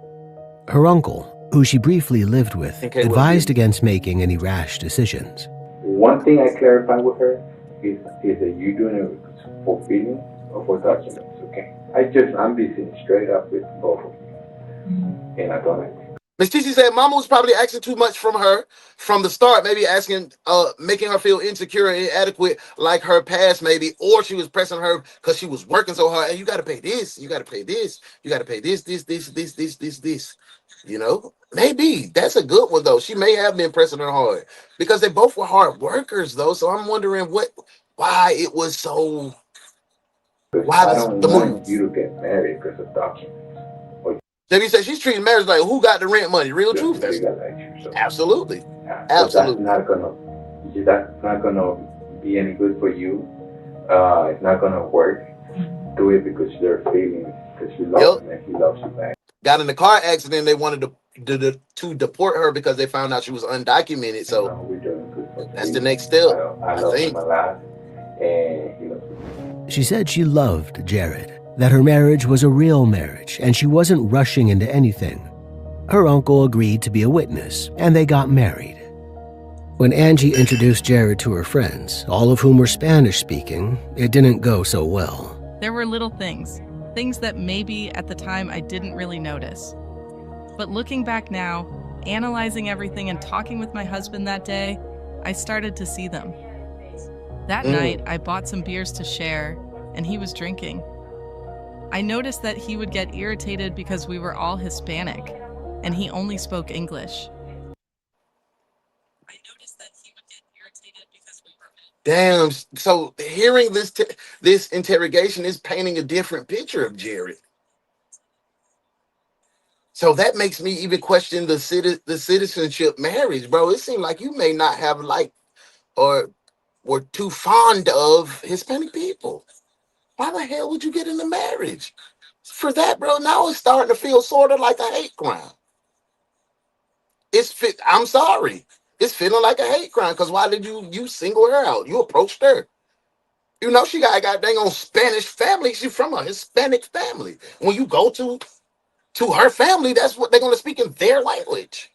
Her uncle, who she briefly lived with, advised against making any rash decisions. One thing I clarified with her is that you're doing it for feelings or for documents, okay? I'm being straight up with both of you, and I don't agree. Miss Tisha said Mama was probably asking too much from her from the start, maybe asking, making her feel insecure and inadequate like her past maybe, or she was pressing her because she was working so hard. Hey, you got to pay this, you got to pay this, you got to pay this. You know, maybe that's a good one though. She may have been pressing her hard because they both were hard workers though. So I'm wondering why it was so. Why I was don't the want move? you to get married because of documents. Debbie said she's treating marriage like who got the rent money. Real truth. Absolutely. Absolutely. That's not gonna be any good for you. It's not gonna work. Do it because you're feeling, because you love him and he loves you back. Got in a car accident. They wanted to deport her because they found out she was undocumented. So that's the next step. I love him a lot, and he loves me. She said she loved Jared, that her marriage was a real marriage and she wasn't rushing into anything. Her uncle agreed to be a witness, and they got married. When Angie introduced Jared to her friends, all of whom were Spanish-speaking, it didn't go so well. There were little things that maybe at the time I didn't really notice. But looking back now, analyzing everything and talking with my husband that day, I started to see them. That night, I bought some beers to share, and he was drinking. I noticed that he would get irritated because we were all Hispanic, and he only spoke English. Damn. So hearing this interrogation is painting a different picture of Jared. So that makes me even question the citizenship marriage, bro. It seemed like you may not have liked or were too fond of Hispanic people. Why the hell would you get into marriage? For that, bro, now it's starting to feel sort of like a hate crime. I'm sorry. It's feeling like a hate crime because why did you single her out? You approached her. You know she got a goddamn on Spanish family. She's from a Hispanic family. When you go to her family, that's what they're going to speak in their language.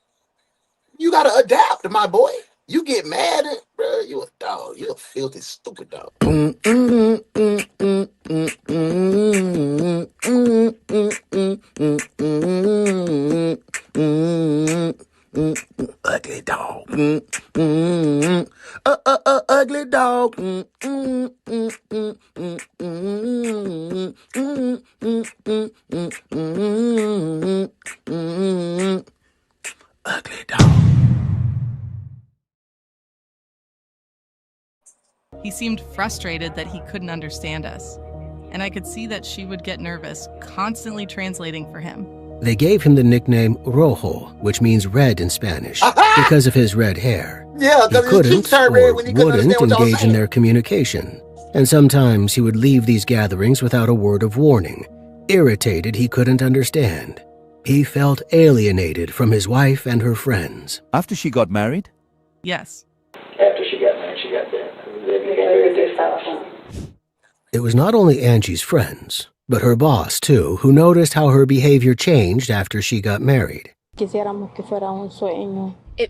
You got to adapt, my boy. You get mad, bro. You a dog. You a filthy, stupid dog. Ugly dog. Ugly dog. Ugly dog. He seemed frustrated that he couldn't understand us, and I could see that she would get nervous, constantly translating for him. They gave him the nickname Rojo, which means red in Spanish, because of his red hair. Yeah, he couldn't or wouldn't engage in their communication, and sometimes he would leave these gatherings without a word of warning. Irritated he couldn't understand. He felt alienated from his wife and her friends. After she got married? Yes. After she got married, she got dead. They became very distant. It was not only Angie's friends, but her boss, too, who noticed how her behavior changed after she got married. It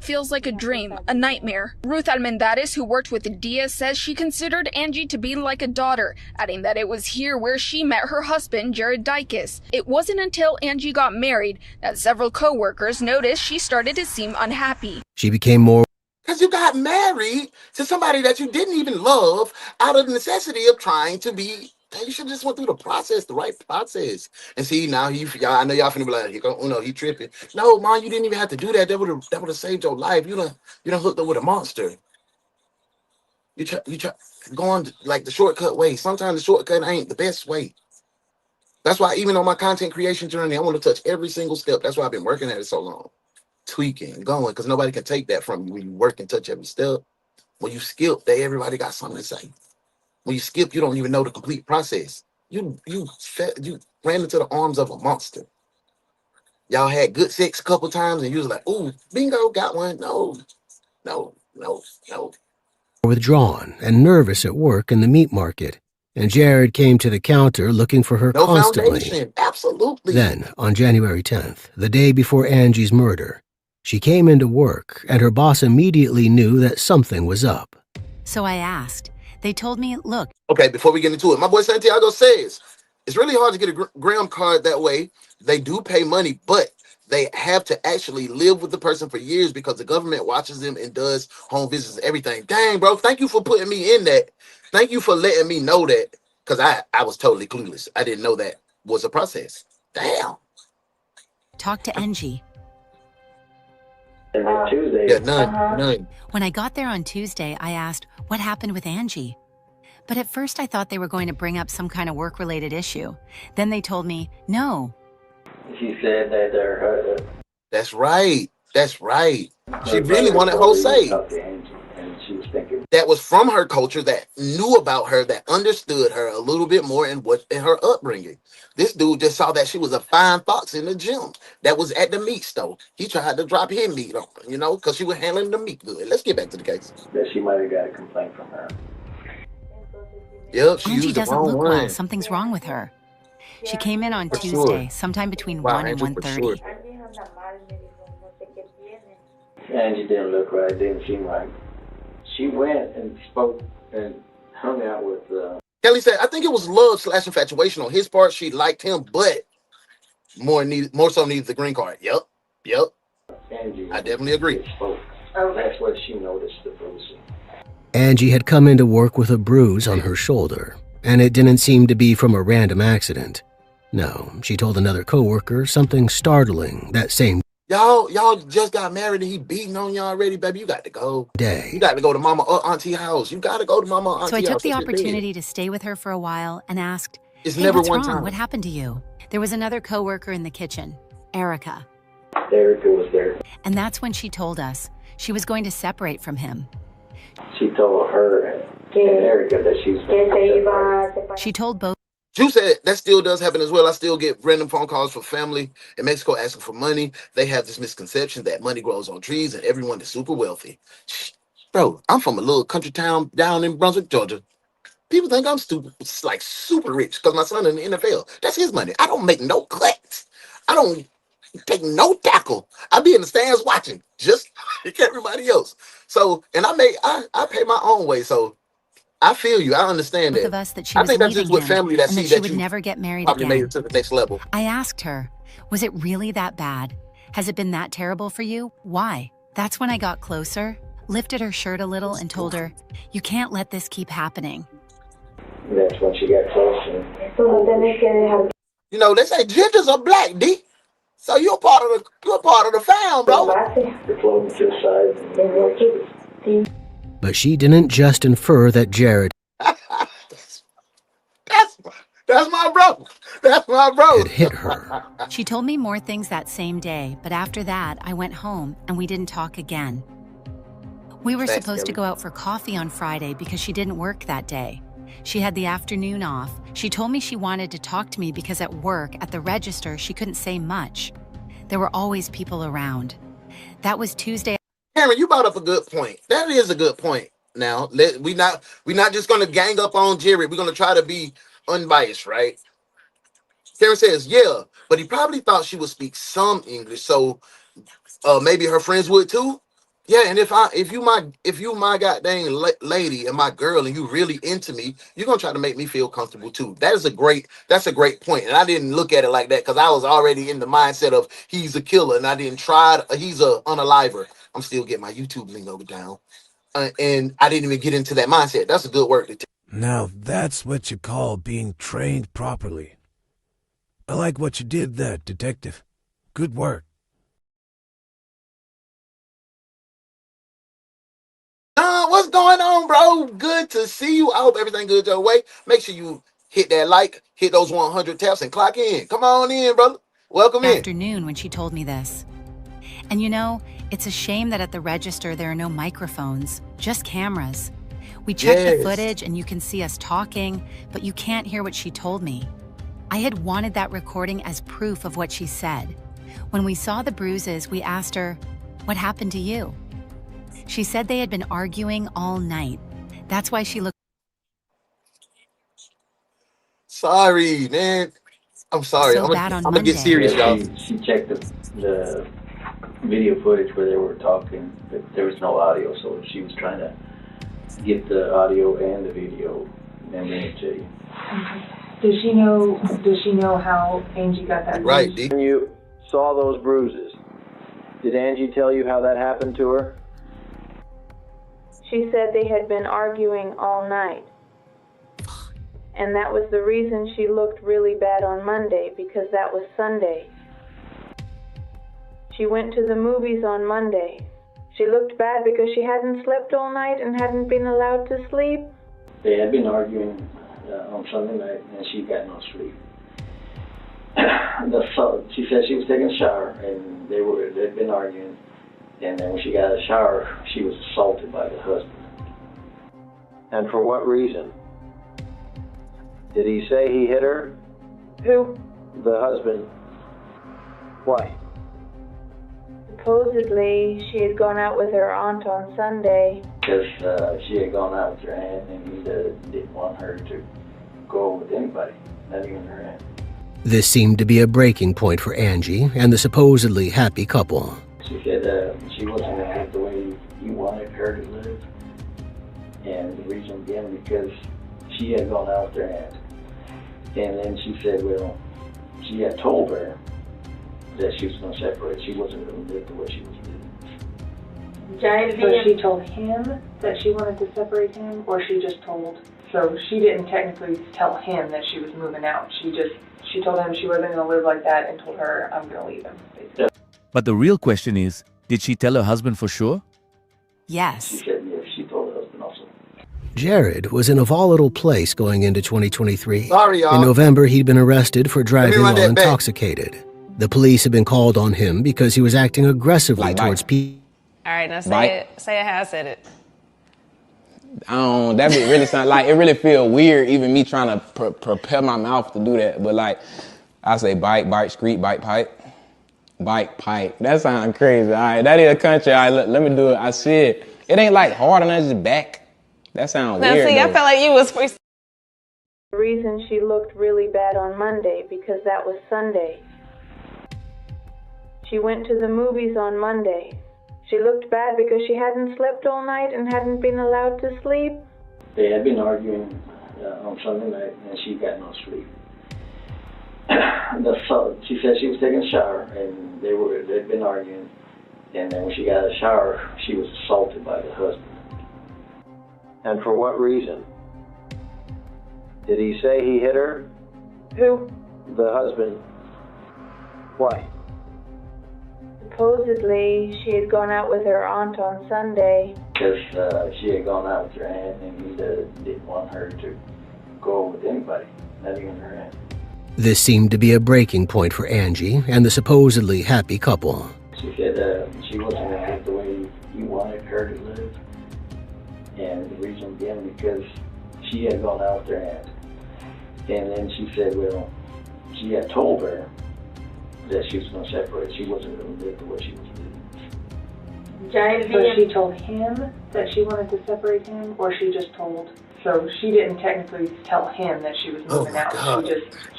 feels like a dream, a nightmare. Ruth Almendares, who worked with Diaz, says she considered Angie to be like a daughter, adding that it was here where she met her husband, Jared Dicus. It wasn't until Angie got married that several co-workers noticed she started to seem unhappy. She became more... Because you got married to somebody that you didn't even love out of the necessity of trying to be... You should just went through the process, the right process. And see, now y'all, I know y'all finna be like, he tripping. No, man, you didn't even have to do that. That would have saved your life. You done hooked up with a monster. You try going like the shortcut way. Sometimes the shortcut ain't the best way. That's why even on my content creation journey, I want to touch every single step. That's why I've been working at it so long. Tweaking, going, because nobody can take that from you when you work and touch every step. When you skip, everybody got something to say. When you skip, you don't even know the complete process. You ran into the arms of a monster. Y'all had good sex a couple times, and you was like, "Ooh, bingo, got one." No. Withdrawn and nervous at work in the meat market, and Jared came to the counter looking for her constantly. Foundation. Absolutely. Then, on January 10th, the day before Angie's murder, she came into work, and her boss immediately knew that something was up. So I asked. They told me, look. Okay, before we get into it, my boy Santiago says, it's really hard to get a Graham card that way. They do pay money, but they have to actually live with the person for years because the government watches them and does home visits and everything. Dang, bro, thank you for putting me in that. Thank you for letting me know that, because I was totally clueless. I didn't know that was a process. Damn. Talk to Angie. And then Tuesday. Yeah, none. When I got there on Tuesday, I asked, what happened with Angie? But at first I thought they were going to bring up some kind of work-related issue. Then they told me, no. She said that they're... That's right. She really wanted Jose. And she was thinking... That was from her culture, that knew about her, that understood her a little bit more in her upbringing. This dude just saw that she was a fine fox in the gym that was at the meat store. He tried to drop his meat on her, because she was handling the meat good. Let's get back to the case. That she might have got a complaint from her. Yep, she Angie used the doesn't wrong look one. well. Something's wrong with her. She came in on Tuesday, sometime between 1 and 1:30. Angie didn't look right, didn't seem right. She went and spoke and hung out with... Kelly said, I think it was love/infatuation on his part. She liked him, but more so needed the green card. Yep. Angie, I definitely agree. That's what she noticed, the bruising. Angie had come into work with a bruise on her shoulder, and it didn't seem to be from a random accident. No, she told another coworker something startling that same... Y'all just got married and he beating on you already, baby. You got to go. You got to go to mama or auntie house. You got to go to mama or auntie house. So I took the opportunity to stay with her for a while and asked, it's hey, never what's one wrong? time. What happened to you? There was another coworker in the kitchen, Erica. Erica was there. And that's when she told us she was going to separate from him. She told her and Erica that she was going to separate. She told both. You said that still does happen as well. I still get random phone calls from family in Mexico asking for money. They have this misconception that money grows on trees and everyone is super wealthy. Bro, I'm from a little country town down in Brunswick, Georgia. People think I'm stupid. It's like super rich because my son in the NFL. That's his money. I don't make no cuts. I don't take no tackle. I be in the stands watching just like everybody else. So, and I pay my own way. So I feel you. I understand Both that. of us that she I was think that's leaving just what him family that and see that she that would you never get married probably made again. it to the next level. I asked her, was it really that bad? Has it been that terrible for you? Why? That's when I got closer, lifted her shirt a little and told her, you can't let this keep happening. That's when she got close. You know, they say gingers are black, D. So you're part of the fam, bro. You're floating to the side. But she didn't just infer that Jared That's my bro. That's my bro. had hit her. She told me more things that same day, but after that, I went home and we didn't talk again. We were supposed to go out for coffee on Friday because she didn't work that day. She had the afternoon off. She told me she wanted to talk to me because at work, at the register, she couldn't say much. There were always people around. That was Tuesday. Cameron, you brought up a good point. That is a good point. Now, we're not just going to gang up on Jared. We're going to try to be unbiased, right? Karen says, yeah, but he probably thought she would speak some English, so maybe her friends would too. Yeah, and if you my goddamn lady and my girl, and you really into me, you're gonna try to make me feel comfortable too. That's a great point, and I didn't look at it like that because I was already in the mindset of he's a killer, and I didn't try. He's a unaliver. I'm still getting my YouTube lingo down, and I didn't even get into that mindset. That's a good word to take. Now that's what you call being trained properly. I like what you did there, detective. Good work. What's going on, bro? Good to see you. I hope everything good your way. Make sure you hit that like, hit those 100 taps, and clock in. Come on in, brother. Welcome in. Afternoon when she told me this. And you know, it's a shame that at the register there are no microphones, just cameras. We checked the footage and you can see us talking, but you can't hear what she told me. I had wanted that recording as proof of what she said. When we saw the bruises, we asked her, what happened to you? She said they had been arguing all night. That's why she looked... Sorry, man. I'm sorry. So I'm gonna get serious, y'all. She checked the video footage where they were talking, but there was no audio, so she was trying to get the audio and the video and bring it to you. Does she know how Angie got that? Right, When you saw those bruises, did Angie tell you how that happened to her? She said they had been arguing all night. And that was the reason she looked really bad on Monday, because that was Sunday. She went to the movies on Monday. She looked bad because she hadn't slept all night and hadn't been allowed to sleep. They had been arguing on Sunday night, and she got no sleep. She said she was taking a shower, and they'd been arguing. And then when she got out of the shower, she was assaulted by the husband. And for what reason? Did he say he hit her? Who? The husband. Why? Supposedly, she had gone out with her aunt on Sunday. Because she had gone out with her aunt, and he didn't want her to go with anybody, not even her aunt. This seemed to be a breaking point for Angie and the supposedly happy couple. She said she wasn't going to live the way he wanted her to live. And the reason being because she had gone out with her aunt. And then she said, well, she had told her that she was going to separate. She wasn't going to live the way she was living. So she told him that she wanted to separate him, or she just told... So she didn't technically tell him that she was moving out. She told him she wasn't going to live like that and told her, I'm going to leave him. Basically. But the real question is, did she tell her husband for sure? Yes. She said yes, she told her husband also. Jared was in a volatile place going into 2023. Sorry, y'all. In November, he'd been arrested for driving run while that back. intoxicated. The police had been called on him because he was acting aggressively towards people. All right, now say Bite. it. Say it how I said it. That be really sound like it really feel weird even me trying to prepare my mouth to do that. But like I say bite, street, bite, pipe. Bite, pipe. That sounds crazy. All right, that is a country. All right, let me do it. I said it ain't like hard enough just back. That sounds Now weird. see, I though. felt like you was free. The reason she looked really bad on Monday, because that was Sunday. She went to the movies on Monday. She looked bad because she hadn't slept all night and hadn't been allowed to sleep. They had been arguing on Sunday night, and she got no sleep. She said she was taking a shower, and they'd been arguing. And then when she got out of the shower, she was assaulted by the husband. And for what reason? Did he say he hit her? Who? The husband. Why? Supposedly, she had gone out with her aunt on Sunday. Because she had gone out with her aunt, and he didn't want her to go with anybody, not even her aunt. This seemed to be a breaking point for Angie and the supposedly happy couple. She said she wasn't going to live the way you wanted her to live. And the reason being because she had gone out with her aunt. And then she said, well, she had told her that she was going to separate. She wasn't going to live the way she was living. Giant So she told him that she wanted to separate him, or she just told? So she didn't technically tell him that she was moving out. God.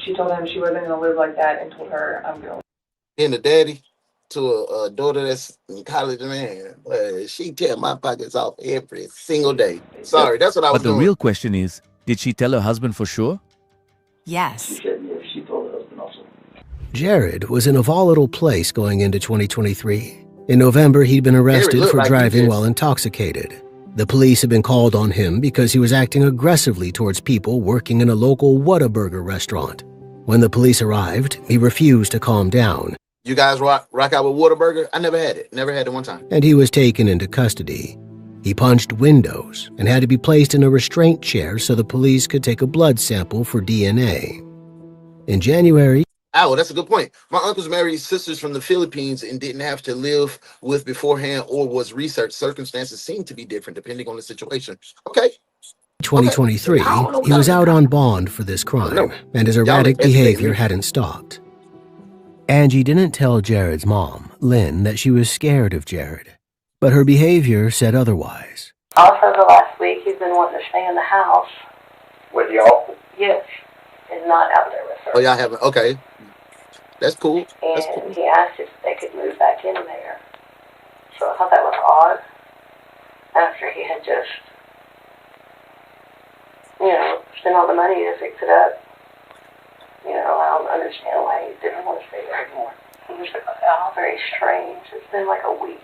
She told him she wasn't going to live like that, and told her, I'm going. Being a daddy to a daughter that's in college, man, she tear my pockets off every single day. Sorry, that's what I was But the doing. real question is, did she tell her husband for sure? Yes. She said yes, she told her husband also. Jared was in a volatile place going into 2023. In November, he'd been arrested for driving while intoxicated. The police had been called on him because he was acting aggressively towards people working in a local Whataburger restaurant. When the police arrived, he refused to calm down. You guys rock out with Whataburger? I never had it. Never had it one time. And he was taken into custody. He punched windows and had to be placed in a restraint chair so the police could take a blood sample for DNA. In January... Oh, that's a good point. My uncles married sisters from the Philippines and didn't have to live with beforehand or was researched. Circumstances seem to be different depending on the situation. Okay. 2023, he was out on bond for this crime, and his erratic behavior hadn't stopped. Angie didn't tell Jared's mom, Lynn, that she was scared of Jared, but her behavior said otherwise. Also, the last week, he's been wanting to stay in the house. With y'all? Yes. And not out there with her. Oh, y'all haven't? Okay. That's cool. That's And cool. he asked if they could move back in there. So I thought that was odd. After he had just, spent all the money to fix it up. I don't understand why he didn't want to stay there anymore. It was all very strange. It's been like a week.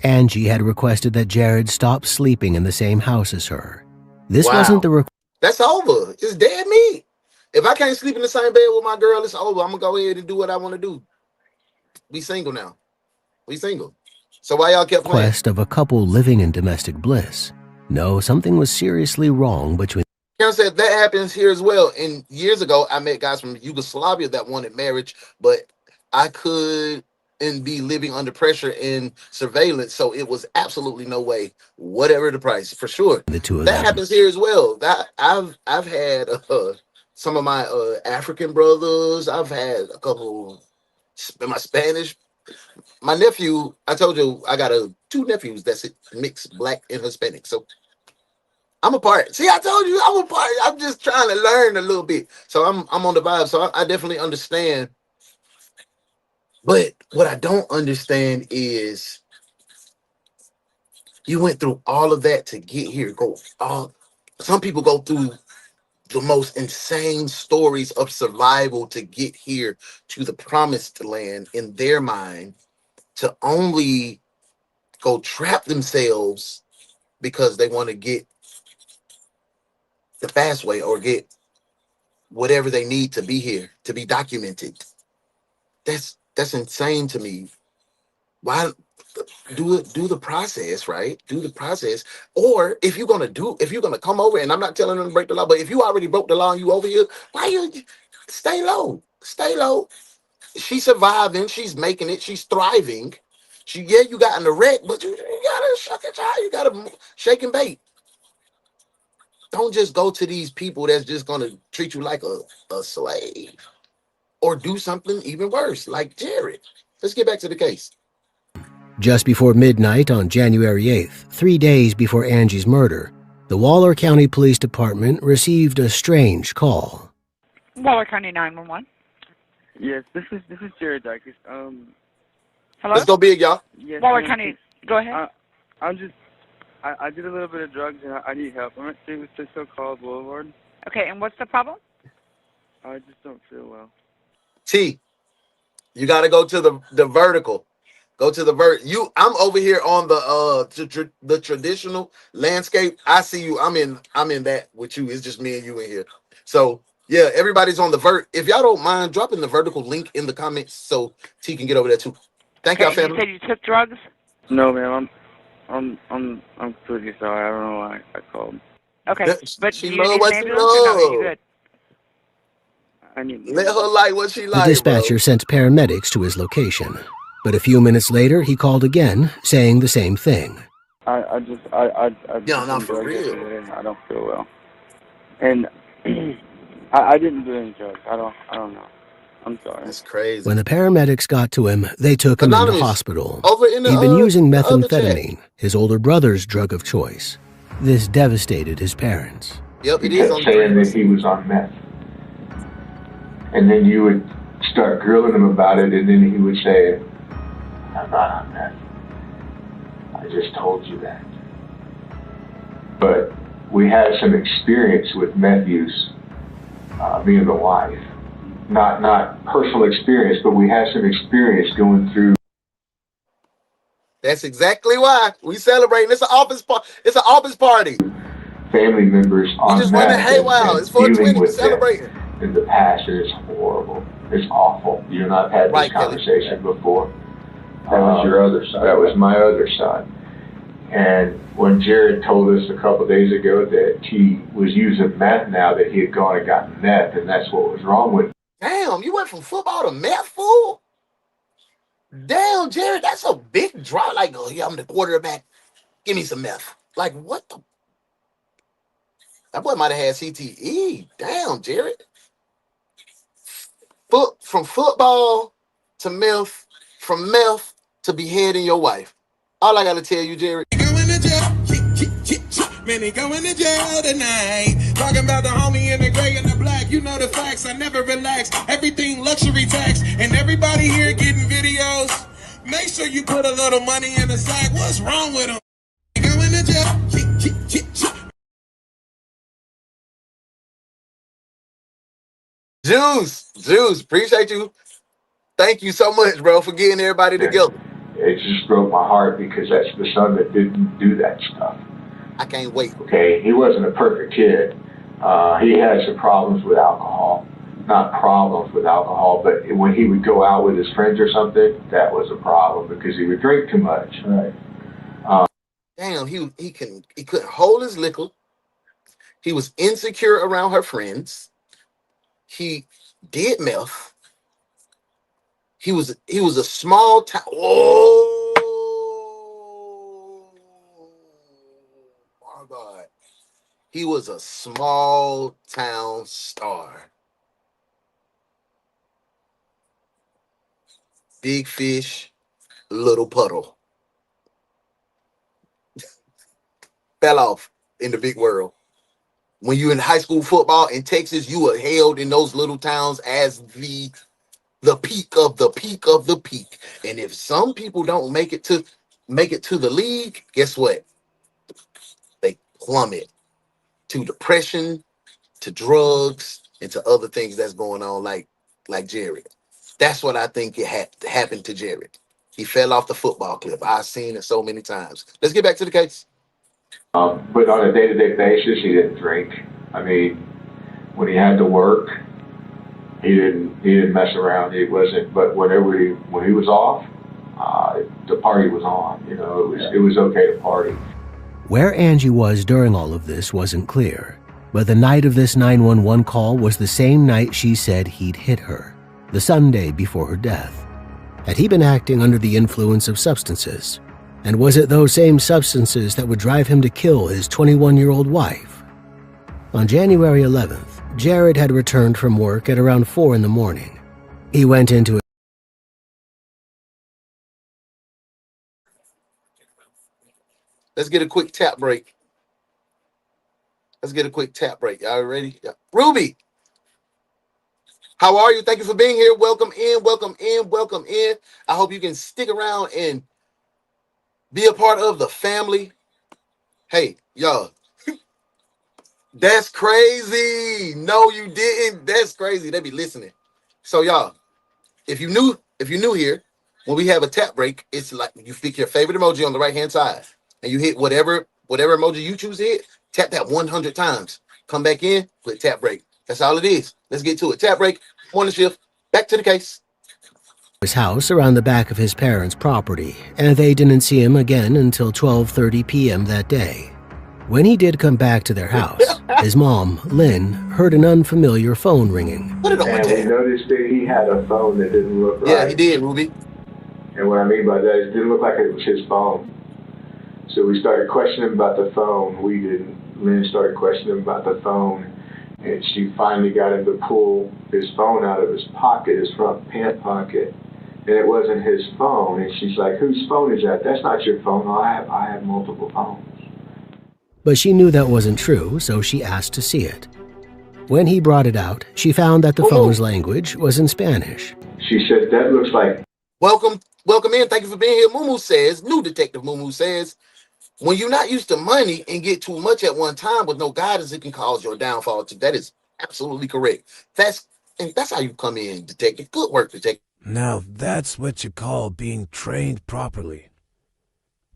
Angie had requested that Jared stop sleeping in the same house as her. This wasn't the request. That's over. It's dead meat. If I can't sleep in the same bed with my girl, it's over. I'm going to go ahead and do what I want to do. We single now. We single. So why y'all kept playing? Request of a couple living in domestic bliss. No, something was seriously wrong between... Karen said that happens here as well. And years ago, I met guys from Yugoslavia that wanted marriage, but I couldn't be living under pressure and surveillance. So it was absolutely no way, whatever the price, for sure. The two of that them. happens here as well. That I've had some of my African brothers. I've had a couple. My Spanish. My nephew. I told you I got two nephews that's mixed black and Hispanic. So I'm a part. See, I told you I'm a part. I'm just trying to learn a little bit. So I'm on the vibe. So I definitely understand. But what I don't understand is you went through all of that to get here. Some people go through the most insane stories of survival to get here to the promised land in their mind, to only go trap themselves because they want to get the fast way or get whatever they need to be here, to be documented. That's insane to me. Why do the process, right? Do the process. Or if you're gonna come over, and I'm not telling them to break the law, but if you already broke the law and you over here, why you stay low? Stay low. She's surviving, she's making it, she's thriving. You got in the wreck, but you gotta shuck it out. You gotta shake and bake. Don't just go to these people that's just gonna treat you like a slave or do something even worse, like Jared. Let's get back to the case. Just before midnight on January 8th, 3 days before Angie's murder, the Waller County Police Department received a strange call. Waller County 911. Yes, this is Jared Dicus. Hello? Let's go big, y'all. Yes, Waller County, go ahead. I did a little bit of drugs and I need help. I'm at San Francisco College Boulevard. Okay, and what's the problem? I just don't feel well. T, you got to go to the vertical. Go to the I'm over here on the traditional landscape. I see you. I'm in that with you. It's just me and you in here. So yeah, everybody's on the If y'all don't mind, dropping the vertical link in the comments so T can get over there too. Thank y'all, family. You said you took drugs? No, ma'am. I'm pretty sorry. I don't know why I called. Okay, but she do you love need what an she ambulance or no? Are you love. good? Let her like what she The like. dispatcher sent paramedics to his location, but a few minutes later he called again, saying the same thing. I not for real. I don't feel well, and I didn't do any drugs. I don't know. I'm sorry. That's crazy. When the paramedics got to him, they took him into hospital. Over in the, He'd been using the other methamphetamine, his older brother's drug of choice. This devastated his parents. Yep, He kept saying that he was on meth. And then you would start grilling him about it, and then he would say, I'm not on meth. I just told you that. But we had some experience with meth use, me and the wife. Not personal experience, but we had some experience going through. That's exactly why we celebrating. It's an office party. Family members on just went to meth Haywire. It's 420. We celebrating. In the past, and it's horrible. It's awful. You and I've had this conversation before. That was your other son. That was my other son. And when Jared told us a couple of days ago that he was using meth now, that he had gone and gotten meth, and that's what was wrong with him. Damn, you went from football to meth, fool? Damn, Jared, that's a big drop. Like, oh yeah, I'm the quarterback. Give me some meth. Like, what the? That boy might have had CTE. Damn, Jared. From football to meth, from meth to beheading your wife. All I gotta tell you, Jared. Man, they going to jail tonight. Talking about the homie in the gray and the black. You know the facts, I never relax. Everything luxury tax. And everybody here getting videos. Make sure you put a little money in the sack. What's wrong with them? Going to jail. Juice, appreciate you. Thank you so much, bro, for getting everybody together. It just broke my heart because that's the son that didn't do that stuff. I can't wait. Okay, he wasn't a perfect kid. He had some problems with alcohol. Not problems with alcohol, but when he would go out with his friends or something, that was a problem because he would drink too much. Right. Damn, he couldn't hold his liquor. He was insecure around her friends. He did meth. He was a small town. Oh my God. He was a small town star. Big fish, little puddle. Fell off in the big world. When you're in high school football in Texas, you were hailed in those little towns as the peak of the peak of the peak. And if some people don't make it to the league, guess what? They plummet to depression, to drugs, and to other things that's going on, like Jared. That's what I think happened to Jared. He fell off the football cliff. I've seen it so many times. Let's get back to the case. But on a day-to-day basis, he didn't drink. I mean, when he had to work, he didn't mess around. He wasn't. But when he was off, the party was on. You know, it was okay to party. Where Angie was during all of this wasn't clear, but the night of this 911 call was the same night she said he'd hit her, the Sunday before her death. Had he been acting under the influence of substances? And was it those same substances that would drive him to kill his 21-year-old wife? On January 11th, Jared had returned from work at around 4 in the morning. He went into Let's get a quick tap break. Y'all ready? Yeah. Ruby, how are you? Thank you for being here. Welcome in. I hope you can stick around and be a part of the family. Hey, y'all, that's crazy. No, you didn't. That's crazy. They be listening. So, y'all, if you're new here, when we have a tap break, it's like you pick your favorite emoji on the right-hand side, and you hit whatever emoji you choose to hit. Tap that 100 times. Come back in, click tap break. That's all it is. Let's get to it. Tap break, morning shift, back to the case. his house around the back of his parents' property, and they didn't see him again until 12:30 p.m. that day. When he did come back to their house, his mom, Lynn, heard an unfamiliar phone ringing. And we noticed that he had a phone that didn't look right. Yeah, he did, Ruby. And what I mean by that is it didn't look like it was his phone. So we started questioning him about the phone. We didn't. Lynn started questioning him about the phone. And she finally got him to pull his phone out of his pocket, his front pant pocket. And it wasn't his phone. And she's like, whose phone is that? That's not your phone. No, I have multiple phones. But she knew that wasn't true, so she asked to see it. When he brought it out, she found that the phone's language was in Spanish. She said, that looks like... Welcome in. Thank you for being here. Mumu says, new detective Mumu says, when you're not used to money and get too much at one time with no guidance, it can cause your downfall too. That is absolutely correct. That's how you come in, detective. Good work, detective. Now that's what you call being trained properly.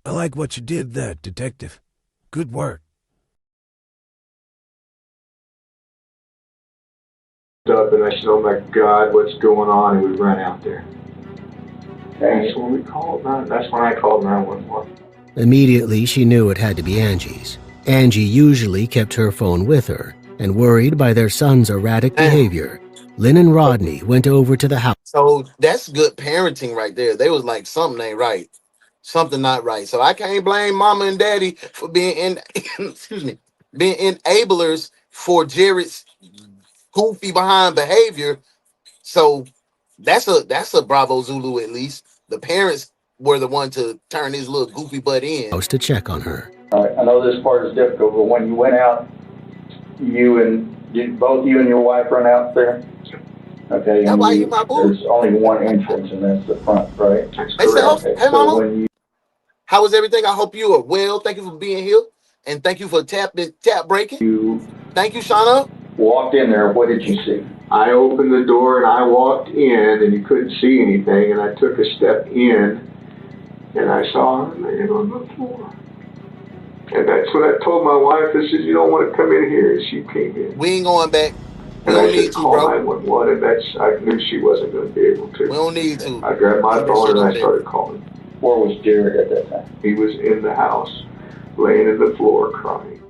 I like what you did there, detective. Good work. Up and I said, oh my God, what's going on? And we ran out there. And that's when we called. That's when I called 911. Immediately, she knew it had to be Angie's. Angie usually kept her phone with her, and worried by their son's erratic behavior, Lynn and Rodney went over to the house. So that's good parenting right there. They was like, something ain't right. Something not right. So I can't blame mama and daddy for being being enablers for Jared's goofy behind behavior. So that's a Bravo Zulu at least. The parents were the one to turn his little goofy butt in. To check on her. All right, I know this part is difficult, but when you went out, both you and your wife run out there? Okay, and there's only one entrance, and that's the front, right? Hey, Self. Okay, hey, mama. How is everything? I hope you are well. Thank you for being here, and thank you for tap breaking. Thank you, Shauna. Walked in there. What did you see? I opened the door and I walked in, and you couldn't see anything. And I took a step in, and I saw him laying on the floor. And that's when I told my wife, I said, you don't want to come in here. And she came in. We ain't going back. We don't need to, bro. 911, and I knew she wasn't going to be able to. We don't need to. I grabbed my phone and I started calling. Where was Jared at that time? He was in the house, laying in the floor, crying.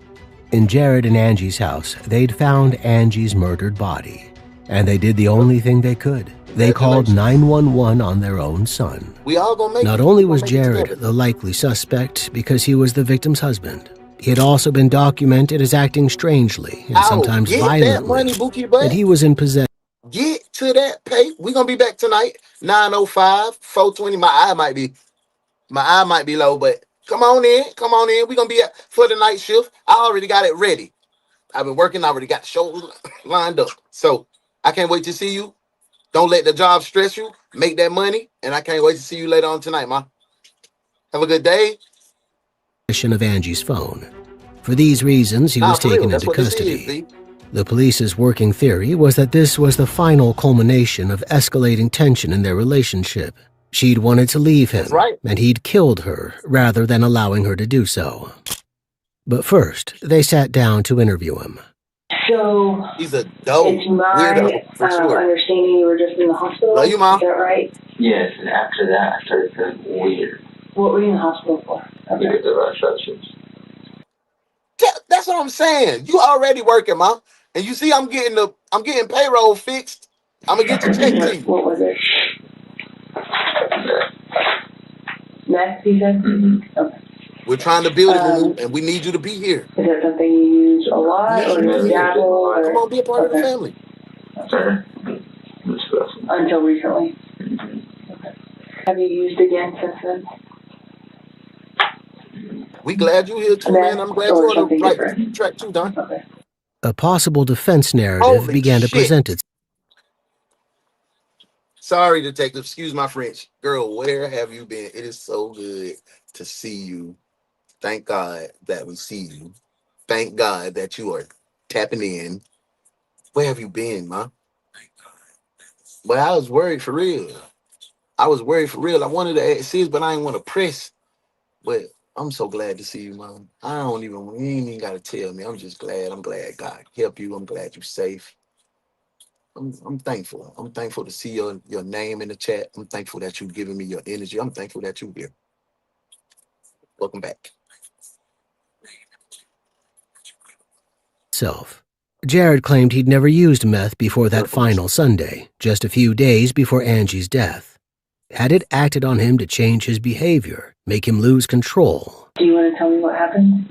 In Jared and Angie's house, they'd found Angie's murdered body, and they did the only thing they could. They called 911 on their own son. We all gonna make Not only was Jared the likely suspect because he was the victim's husband, he had also been documented as acting strangely and sometimes violently, and he was in possession. Get to that pay. We're gonna be back tonight, 9:05, 4:20. My eye might be low, but come on in. We're gonna be for the night shift. I already got it ready. I've been working, I already got the show lined up. So I can't wait to see you. Don't let the job stress you. Make that money, and I can't wait to see you later on tonight, Ma. Have a good day. Of Angie's phone. For these reasons, he was taken into custody. The police's working theory was that this was the final culmination of escalating tension in their relationship. She'd wanted to leave him, and he'd killed her rather than allowing her to do so. But first, they sat down to interview him. So, he's a dope it's my understanding you were just in the hospital. Love you, Mom. Is that right? Yes, and after that I started feeling weird. What were you in the hospital for? To get the instructions. That's what I'm saying. You already working, ma. And you see I'm getting payroll fixed. I'm gonna get your check to you. What was it? Meth, you said? Okay. We're trying to build it, and we need you to be here. Is that something you use a lot, or you dabble, or? Come on, be a part of the family. Sure. Until recently. Okay. Have you used again since then? We glad you're here too, man. I'm glad you're on the right track too, Don. Okay. A possible defense narrative began to present itself. Sorry, detective. Excuse my French. Girl, where have you been? It is so good to see you. Thank God that we see you. Thank God that you are tapping in. Where have you been, ma? Well, I was worried for real. I wanted to ask sis, but I didn't want to press. But I'm so glad to see you, Mom. You ain't even got to tell me. I'm just glad. I'm glad God helped you. I'm glad you're safe. I'm thankful. I'm thankful to see your name in the chat. I'm thankful that you've given me your energy. I'm thankful that you're here. Welcome back. Jared claimed he'd never used meth before that final Sunday, just a few days before Angie's death. Had it acted on him to change his behavior, make him lose control? Do you want to tell me what happened?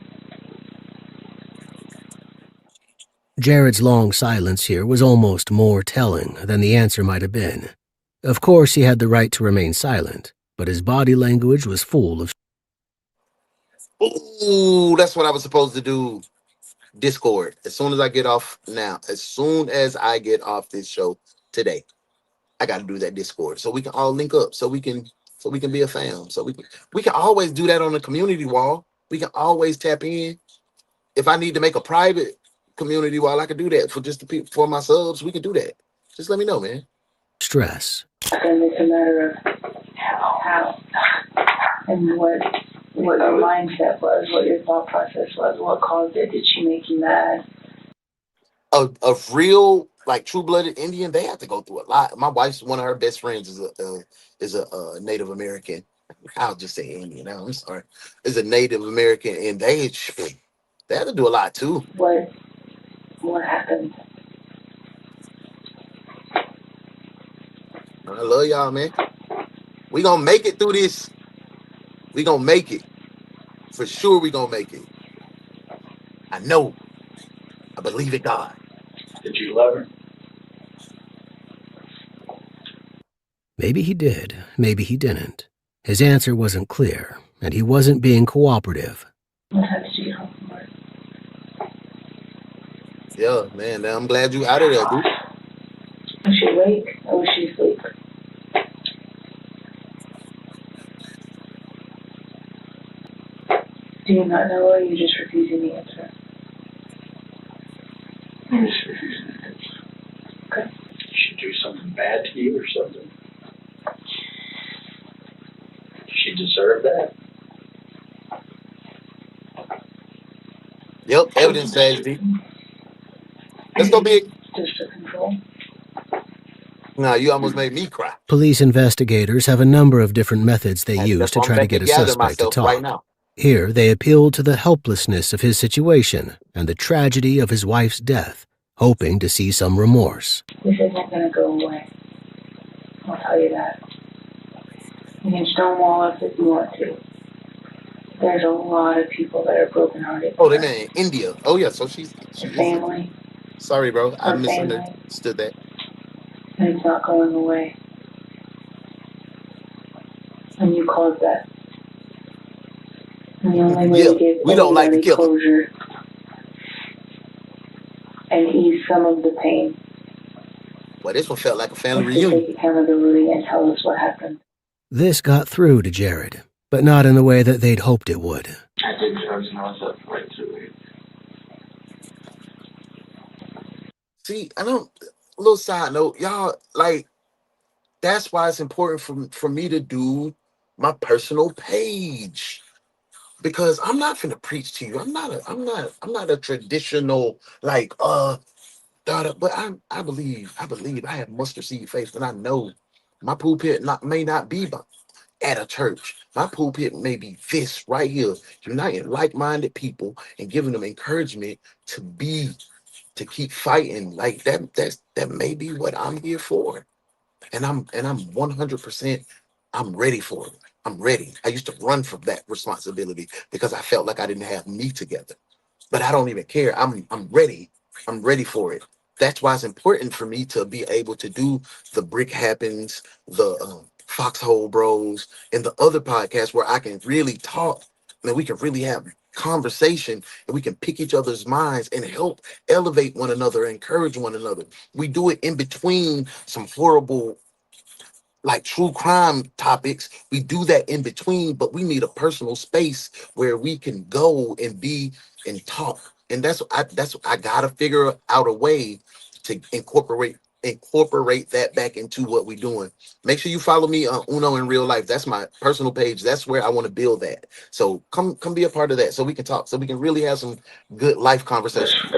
Jared's long silence here was almost more telling than the answer might have been. Of course, he had the right to remain silent, but his body language was full of... Ooh, that's what I was supposed to do. Discord. As soon as I get off this show today, I got to do that Discord so we can all link up, so we can be a fam. So we can always do that on the community wall. We can always tap in. If I need to make a private community wall, I can do that for just the people, for my subs. We can do that. Just let me know, man. Stress. And it's a matter of how and what your mindset was, what your thought process was, what caused it. Did she make you mad? A real, like, true-blooded Indian, they have to go through a lot. My wife's one of her best friends is a Native American. I'll just say Indian now. I'm sorry. Is a Native American, and they have to do a lot too. What happened? I love y'all, man. We gonna make it through this. We gonna make it. For sure we gonna make it. I know. I believe in God. Did you love her? Maybe he did, maybe he didn't. His answer wasn't clear, and he wasn't being cooperative. What time did you get home from work? Yeah, man, I'm glad you out of there, dude. Was she awake or was she asleep? Do you not know, or are you just refusing the answer? I'm just refusing the answer. Okay. Did she do something bad to you or something? Did she deserve that? Yep, evidence says D. Let's go big. Just to control. No, you almost made me cry. Police investigators have a number of different methods they use to try to get a suspect to talk. Right, here, they appealed to the helplessness of his situation and the tragedy of his wife's death, hoping to see some remorse. This isn't going to go away. I'll tell you that. You can stonewall us if you want to. There's a lot of people that are brokenhearted. Oh, they mean India. Oh, yeah, so she's family. Sorry, bro. I misunderstood that. And it's not going away. And you caused that. And the only way to give we don't like to kill closure and ease some of the pain. Well, this one felt like a family reunion. Take accountability and tell us what happened. This got through to Jared, but not in the way that they'd hoped it would. I did drugs and I was up right to it. See, a little side note, y'all, like, that's why it's important for me to do my personal page. Because I'm not finna preach to you. I'm not a traditional, like, but I believe I have mustard seed faith, and I know my pulpit may not be at a church. My pulpit may be this right here, uniting like-minded people and giving them encouragement to keep fighting. Like that may be what I'm here for. And I'm 100%, I'm ready for it. I'm ready. I used to run from that responsibility because I felt like I didn't have me together. But I don't even care. I'm ready. I'm ready for it. That's why it's important for me to be able to do the Brick Happens, the Foxhole Bros, and the other podcasts where I can really talk and we can really have conversation and we can pick each other's minds and help elevate one another, encourage one another. We do it in between some horrible like true crime topics. We do that in between, but we need a personal space where we can go and be and talk. And that's what I gotta figure out a way to incorporate that back into what we're doing. Make sure you follow me on Uno in real life. That's my personal page. That's where I want to build that. So come be a part of that so we can talk, so we can really have some good life conversations.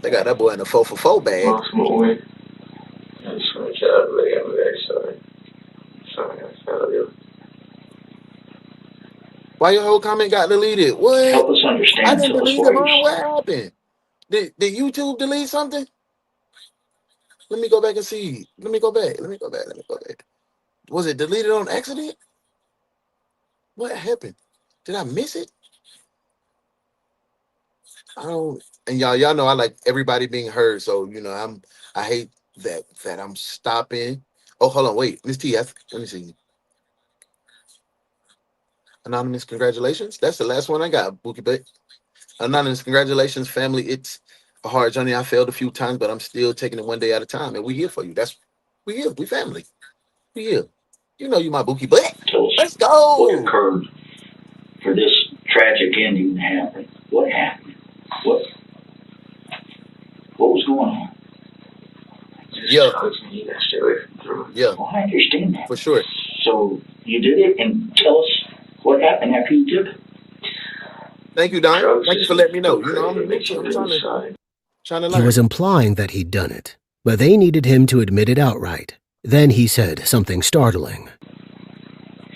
They got that boy in a 4-for-4 bag. I'm very sorry. Why your whole comment got deleted? What? Help us understand. I didn't delete it, man. What happened? Did YouTube delete something? Let me go back and see. Let me go back. Was it deleted on accident? What happened? Did I miss it? I don't. And y'all know I like everybody being heard. So I hate that I'm stopping. Oh, hold on, wait, Miss T. Let me see. Anonymous, congratulations. That's the last one I got, Bookie Butt. Anonymous, congratulations, family. It's a hard journey. I failed a few times, but I'm still taking it one day at a time. And we here for you. We here. We family. We here. You know you my Bookie Butt. Let's go. What occurred for this tragic ending to happen? What happened? What was going on? Yeah. Yeah. Well, I understand that. For sure. So you did it, and tell us what happened after you did it. Thank you, Don. Thank you for letting me know. I'm trying to learn. He was implying that he'd done it, but they needed him to admit it outright. Then he said something startling.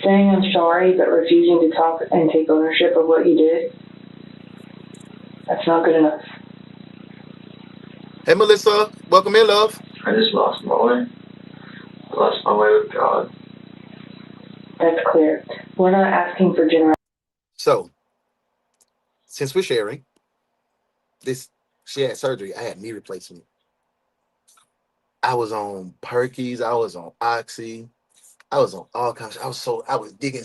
Saying I'm sorry, but refusing to talk and take ownership of what you did, that's not good enough. Hey, Melissa. Welcome in, love. I just lost my way. I lost my way with God. That's clear. We're not asking for generosity. So, since we're sharing, she had surgery. I had knee replacement. I was on Perkies. I was on Oxy. I was on all kinds. I was digging,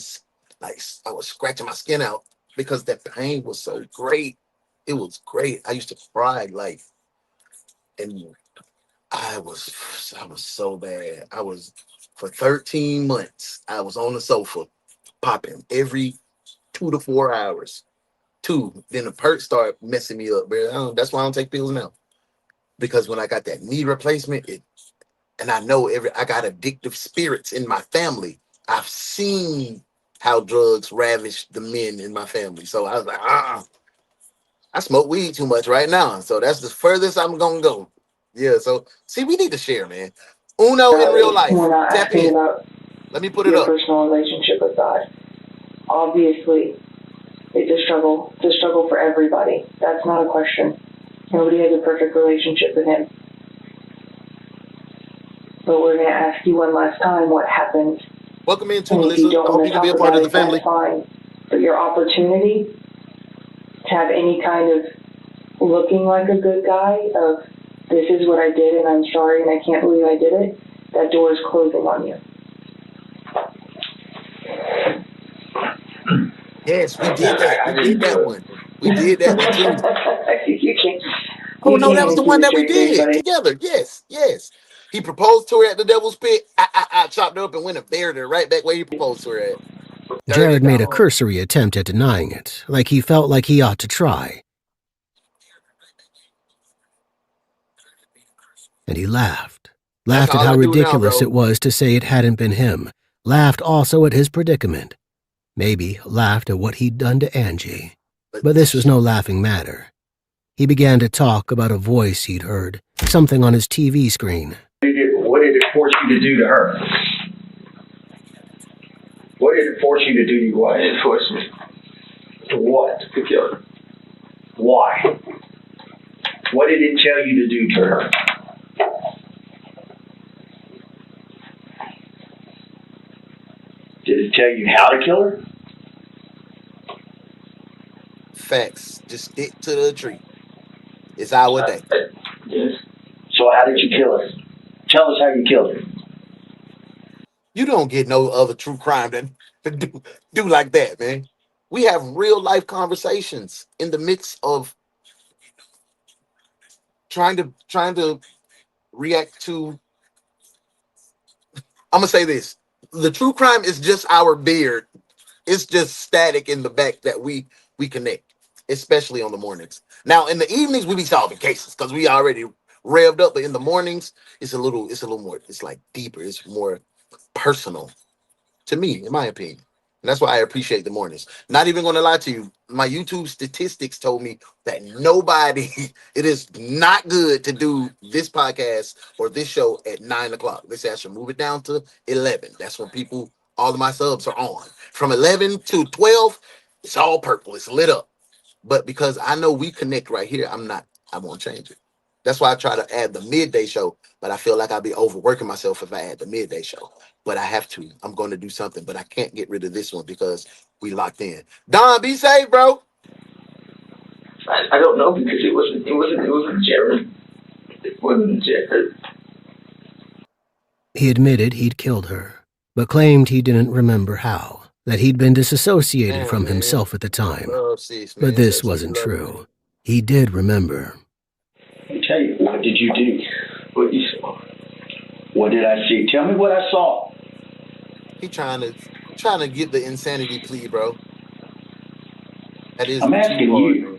like I was scratching my skin out because that pain was so great. It was great. I used to cry and I was so bad. For 13 months, I was on the sofa popping every 2 to 4 hours. Then the perks started messing me up, bro. That's why I don't take pills now. Because when I got that knee replacement, and I know I got addictive spirits in my family. I've seen how drugs ravish the men in my family. So I was like, I smoke weed too much right now. So that's the furthest I'm gonna go. Yeah, so see, we need to share, man. Uno in real life. We're not Tap asking in. about Let me put your it up. personal relationship with God. Obviously, it's a struggle. It's a struggle for everybody. That's not a question. Nobody has a perfect relationship with Him. But we're going to ask you one last time what happens. Welcome in, too, and Melissa. if you don't I hope want you to can be a talk part about of the it, family. that's fine. But your opportunity to have any kind of looking like a good guy of this is what I did and I'm sorry and I can't believe I did it, that door is closing on you. Yes, we did that. We did that one. We did that one too. You can't. Oh no, that was the one that we straight face, did buddy. together. Yes. He proposed to her at the Devil's Pit. I chopped her up and went and buried her right back where he proposed to her at. Jared made a cursory attempt at denying it, like he felt like he ought to try. And he laughed. Laughed at how ridiculous it was to say it hadn't been him. Laughed also at his predicament. Maybe laughed at what he'd done to Angie. But this was no laughing matter. He began to talk about a voice he'd heard, something on his TV screen. What did it force you to do to her? What did it force you to do to you? Why did it force me? To what? To kill her. Why? What did it tell you to do to her? Did it tell you how to kill her? Facts. Just stick to the tree. It's our day. Yes. So how did you kill her? Tell us how you killed her. You don't get no other true crime than to do like that, man. We have real life conversations in the midst of trying to react to. I'm gonna say this: the true crime is just our beard. It's just static in the back that we connect, especially on the mornings. Now in the evenings we be solving cases because we already revved up. But in the mornings, it's a little more. It's like deeper. It's more personal to me, in my opinion. And that's why I appreciate the mornings. Not even going to lie to you. My YouTube statistics told me that it is not good to do this podcast or this show at 9 o'clock. They say I should move it down to 11. That's when all of my subs are on. From 11 to 12, it's all purple. It's lit up. But because I know we connect right here, I won't change it. That's why I try to add the midday show, but I feel like I'd be overworking myself if I add the midday show. But I have to. I'm going to do something, but I can't get rid of this one because we locked in. Don, be safe, bro. I don't know because it wasn't Jared. It wasn't Jared. He admitted he'd killed her, but claimed he didn't remember how, that he'd been disassociated from himself at the time. But this wasn't true. He did remember. Let me tell you, what did you do? What you saw? What did I see? Tell me what I saw. He trying to get the insanity plea, bro. That is. I'm asking you.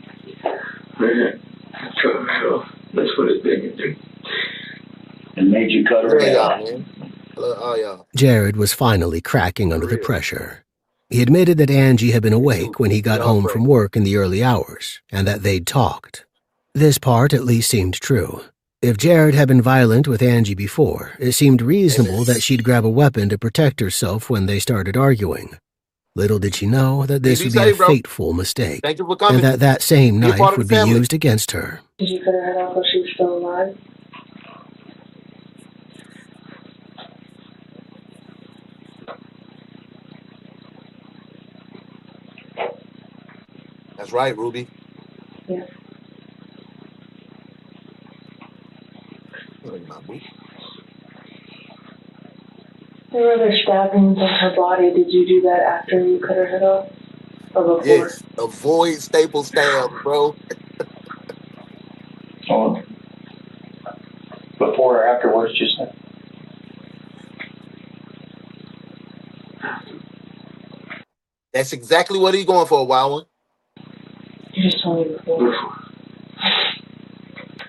That's what it's been to do. And made you cut her out. Y'all. Jared was finally cracking under the pressure. He admitted that Angie had been awake when he got home from work in the early hours, and that they'd talked. This part at least seemed true. If Jared had been violent with Angie before, it seemed reasonable that she'd grab a weapon to protect herself when they started arguing. Little did she know that this would be a fateful mistake, and that same knife would be used against her. Did you cut her head off while she was still alive? That's right, Ruby. Yeah. There were other stabbings on her body. Did you do that after you cut her head off? Or before? Yes. Avoid staple stab, bro. Oh. Before or afterwards, just said. That's exactly what he's going for, a wild one. You just told me before.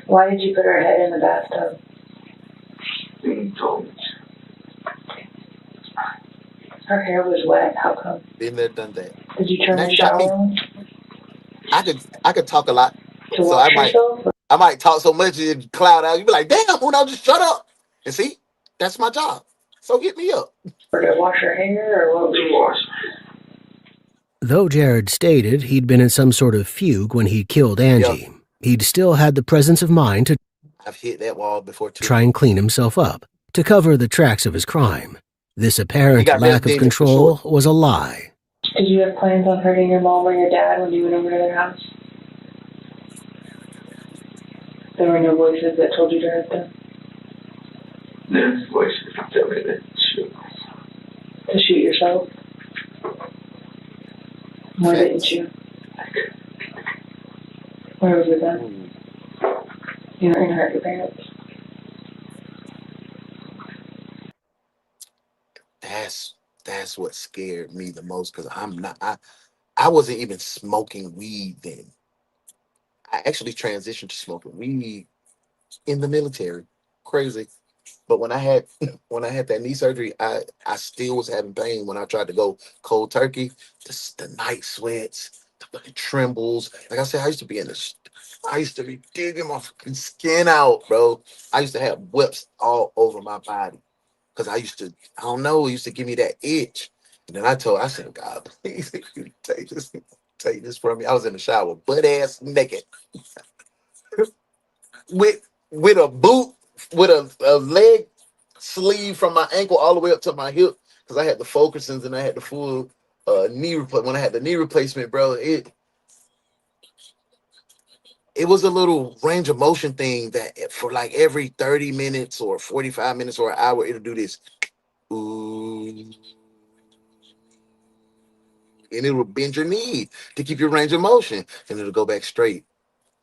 Why did you put her head in the bathtub? You told me. Her hair was wet. How come? Been there, done that. Did you turn the shower on? I could talk a lot. To wash yourself? I might talk so much it cloud out. You'd be like, damn, Uno, just shut up. And see, that's my job. So hit me up. Or to wash her hair, or what would you wash? Though Jared stated he'd been in some sort of fugue when he killed Angie, he'd still had the presence of mind to I've hit that wall before too. Try and clean himself up, to cover the tracks of his crime. This apparent lack of control was a lie. Did you have plans on hurting your mom or your dad when you went over to their house? There were no voices that told you to hurt them? There's voices that tell me to shoot myself. To shoot yourself? Why didn't you? Where was it then? You were gonna hurt your parents. That's what scared me the most, because I wasn't even smoking weed then. I actually transitioned to smoking weed in the military. Crazy. But when I had that knee surgery, I still was having pain when I tried to go cold turkey. The night sweats, the fucking trembles. Like I said, I used to be in I used to be digging my fucking skin out, bro. I used to have whips all over my body because I don't know, it used to give me that itch. And then I said, God, please take this from me. I was in the shower, butt ass naked, with a boot, with a leg sleeve from my ankle all the way up to my hip because I had the Fulkersons and I had the full knee when I had the knee replacement, bro. It was a little range of motion thing that for like every 30 minutes or 45 minutes or an hour, it'll do this. Ooh. And it will bend your knee to keep your range of motion. And it'll go back straight.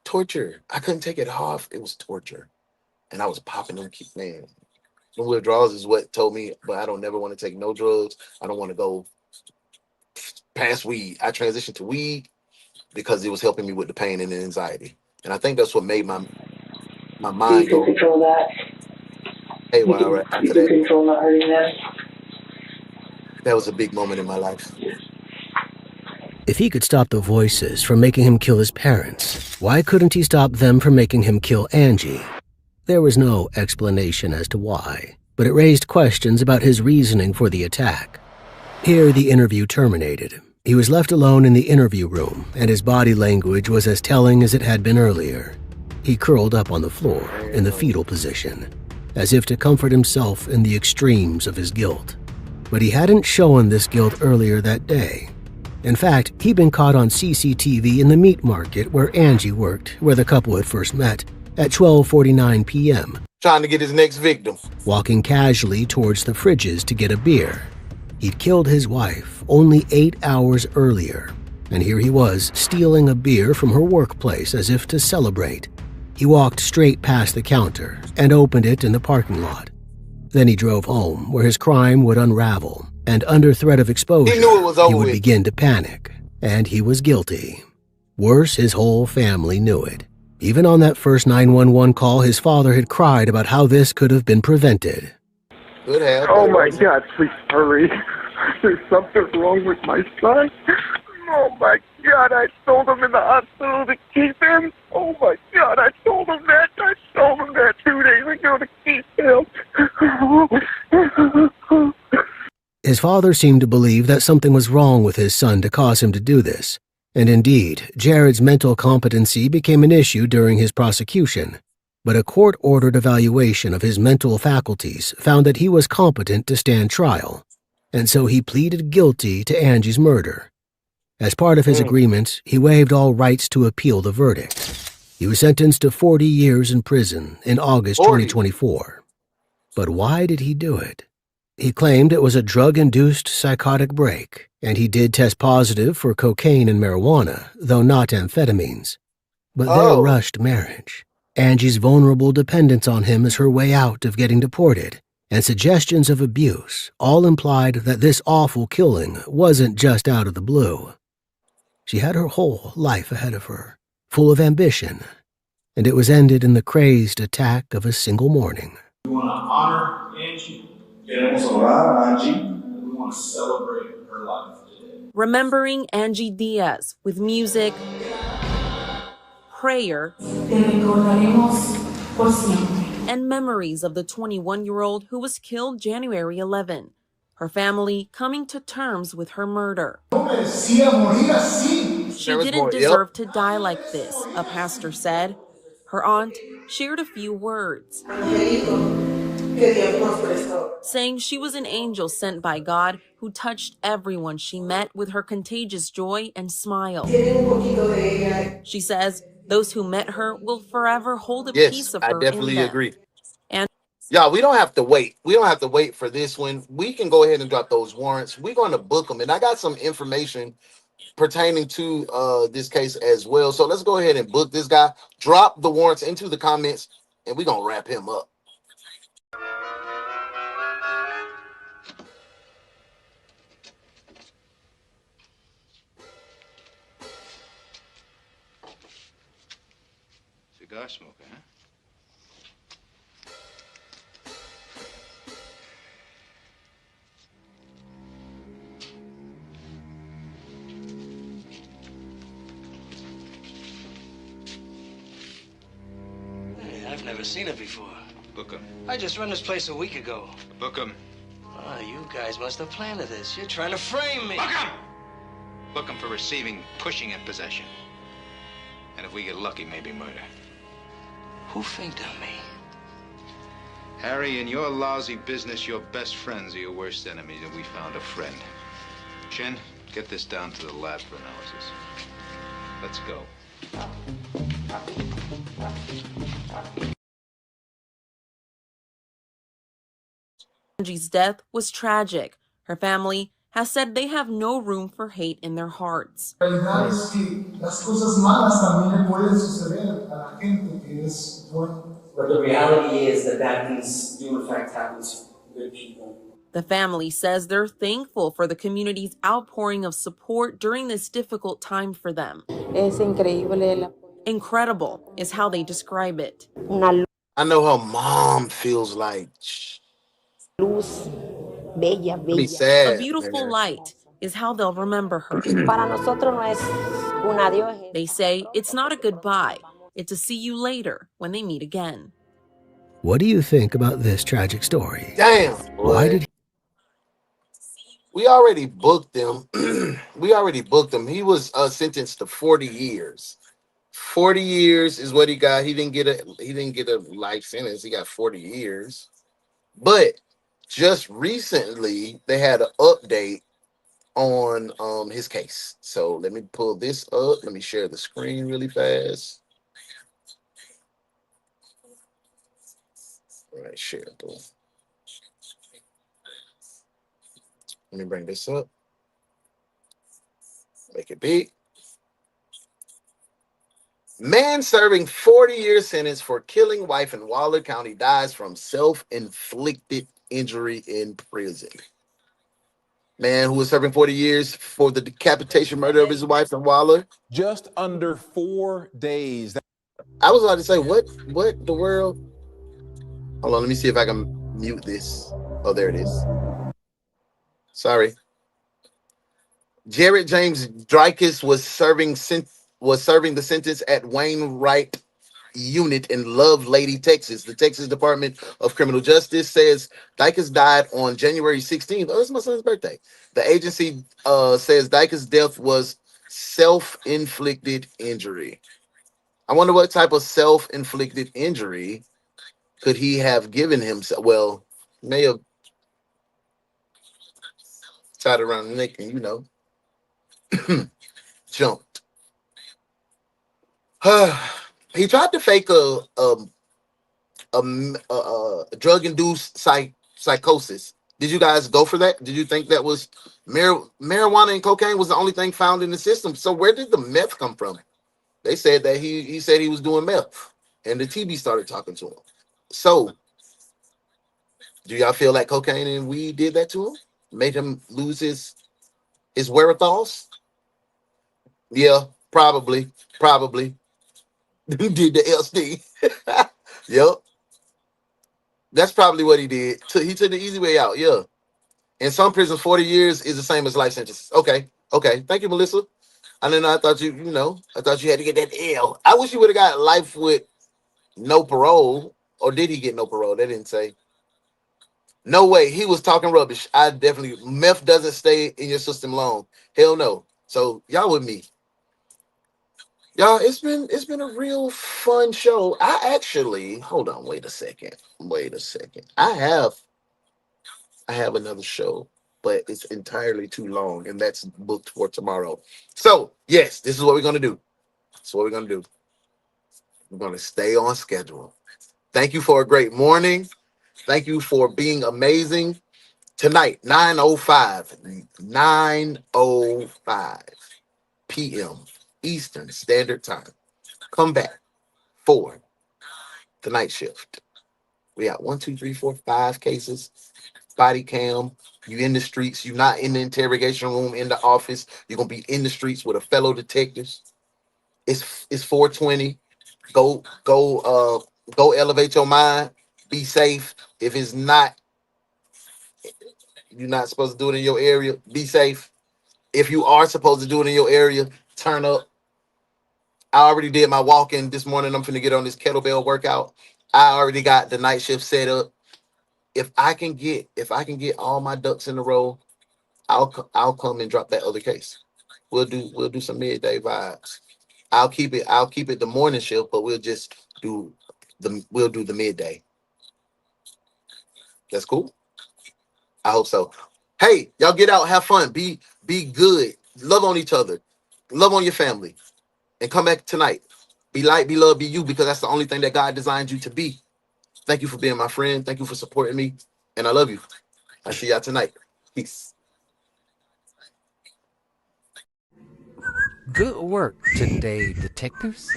Torture. I couldn't take it off. It was torture. And I was popping them, keep man. The withdrawals is what told me, but I don't never want to take no drugs. I don't want to go past weed. I transitioned to weed because it was helping me with the pain and the anxiety. And I think that's what made my mind You can control that. Hey, You can control not hurting them. That was a big moment in my life. If he could stop the voices from making him kill his parents, why couldn't he stop them from making him kill Angie? There was no explanation as to why, but it raised questions about his reasoning for the attack. Here, the interview terminated. He was left alone in the interview room, and his body language was as telling as it had been earlier. He curled up on the floor in the fetal position, as if to comfort himself in the extremes of his guilt. But he hadn't shown this guilt earlier that day. In fact, he'd been caught on CCTV in the meat market where Angie worked, where the couple had first met, at 12:49 p.m. Trying to get his next victim. Walking casually towards the fridges to get a beer. He'd killed his wife only 8 hours earlier, and here he was stealing a beer from her workplace as if to celebrate. He walked straight past the counter and opened it in the parking lot. Then he drove home, where his crime would unravel, and under threat of exposure, he would begin to panic, and he was guilty. Worse, his whole family knew it. Even on that first 911 call, his father had cried about how this could have been prevented. Oh my God, please hurry. There's something wrong with my son. Oh my God, I told him in the hospital to keep him. Oh my God, I told him that. I told him that 2 days ago to keep him. His father seemed to believe that something was wrong with his son to cause him to do this. And indeed, Jared's mental competency became an issue during his prosecution. But a court-ordered evaluation of his mental faculties found that he was competent to stand trial. And so he pleaded guilty to Angie's murder. As part of his agreement, he waived all rights to appeal the verdict. He was sentenced to 40 years in prison in August 2024. But why did he do it? He claimed it was a drug-induced psychotic break, and he did test positive for cocaine and marijuana, though not amphetamines. But their rushed marriage, Angie's vulnerable dependence on him as her way out of getting deported, and suggestions of abuse all implied that this awful killing wasn't just out of the blue. She had her whole life ahead of her, full of ambition, and it was ended in the crazed attack of a single morning. We want to honor Angie. Queremos orar a Angie. And we want to celebrate her life today. Remembering Angie Diaz with music, prayer, and memories of the 21-year-old who was killed January 11. Her family coming to terms with her murder. She didn't deserve to die like this, a pastor said. Her aunt shared a few words, saying she was an angel sent by God who touched everyone she met with her contagious joy and smile. She says those who met her will forever hold a piece of her in them. Yes, I definitely agree. Y'all, we don't have to wait. We don't have to wait for this one. We can go ahead and drop those warrants. We're going to book them. And I got some information pertaining to this case as well. So let's go ahead and book this guy. Drop the warrants into the comments, and we're going to wrap him up. Cigar smoker, huh? Never seen her before. Book him. I just run this place a week ago. Book him. Ah, you guys must have planned this. You're trying to frame me. Book him! Book him for receiving, pushing, and possession. And if we get lucky, maybe murder. Who faked on me? Harry, in your lousy business, your best friends are your worst enemies, and we found a friend. Shin, get this down to the lab for analysis. Let's go. Angie's death was tragic. Her family has said they have no room for hate in their hearts. La realidad es que las cosas malas también le pueden suceder a la gente que es buena. But the reality is that bad things do in fact happen to good people. The family says they're thankful for the community's outpouring of support during this difficult time for them. Incredible is how they describe it. I know her mom feels like. Be sad. A beautiful light is how they'll remember her. They say it's not a goodbye. It's a see you later when they meet again. What do you think about this tragic story? Damn. Why did we already booked him? We already booked him. He was sentenced to 40 years. 40 years is what he got. He didn't get a life sentence. He got 40 years. But just recently they had an update on his case. So let me pull this up. Let me share the screen really fast. All right, share. Boom. Let me bring this up. Make it big. Man serving 40-year sentence for killing wife in Waller County dies from self-inflicted injury in prison. Man who was serving 40 years for the decapitation murder of his wife in Waller. Just under 4 days. I was about to say, what the world? Hold on, let me see if I can mute this. Oh, there it is. Sorry. Jared James Dicus was serving the sentence at Wainwright Unit in Lovelady, Texas. The Texas Department of Criminal Justice says Dicus died on January 16th. Oh, that's my son's birthday. The agency says Dicus' death was self-inflicted injury. I wonder what type of self-inflicted injury could he have given himself? Well, may have tied around the neck and, jumped. He tried to fake a drug-induced psychosis. Did you guys go for that? Did you think that was marijuana and cocaine was the only thing found in the system? So where did the meth come from? They said that he said he was doing meth, and the TB started talking to him. So, do y'all feel like cocaine and weed did that to him? Made him lose his wherewithals? Yeah, probably. Did the LSD. Yep. That's probably what he did. He took the easy way out, yeah. In some prisons, 40 years is the same as life sentences. Okay. Thank you, Melissa. I thought I thought you had to get that L. I wish you would have got life with no parole. Or did he get no parole? They didn't say. No way. He was talking rubbish. Meth doesn't stay in your system long. Hell no. So y'all with me. Y'all, it's been a real fun show. Hold on, wait a second. I have another show, but it's entirely too long, and that's booked for tomorrow. So, yes, this is what we're gonna do. We're gonna stay on schedule. Thank you for a great morning. Thank you for being amazing. Tonight, 9:05 p.m. Eastern Standard Time. Come back for the night shift. We got 1, 2, 3, 4, 5 cases. Body cam. You in the streets. You're not in the interrogation room in the office. You're gonna be in the streets with a fellow detectives. It's 4:20. Go elevate your mind. Be safe. If it's not, you're not supposed to do it in your area. Be safe. If you are supposed to do it in your area, turn up. I already did my walk-in this morning. I'm finna get on this kettlebell workout. I already got the night shift set up. If I can get all my ducks in a row, I'll come and drop that other case. We'll do some midday vibes. I'll keep it the morning shift, but we'll do the midday. That's cool. I hope so. Hey, y'all get out, have fun, be good, love on each other, love on your family, and come back tonight. Be light, be love, be you, because that's the only thing that God designed you to be. Thank you for being my friend. Thank you for supporting me, and I love you. I see y'all tonight. Peace. Good work today, detectives.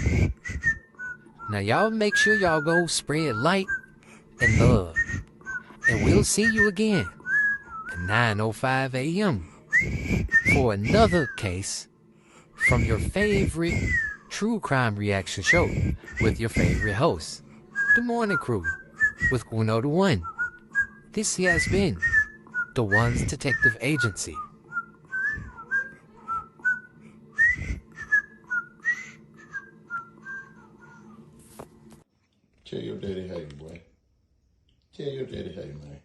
Now y'all make sure y'all go spread light and love. And we'll see you again at 9:05 a.m. for another case from your favorite true crime reaction show with your favorite host, The Morning Crew, with UnoDaOne. This has been DaOnes Detective Agency. Tell your daddy hey, boy. Tell your daddy hey, man.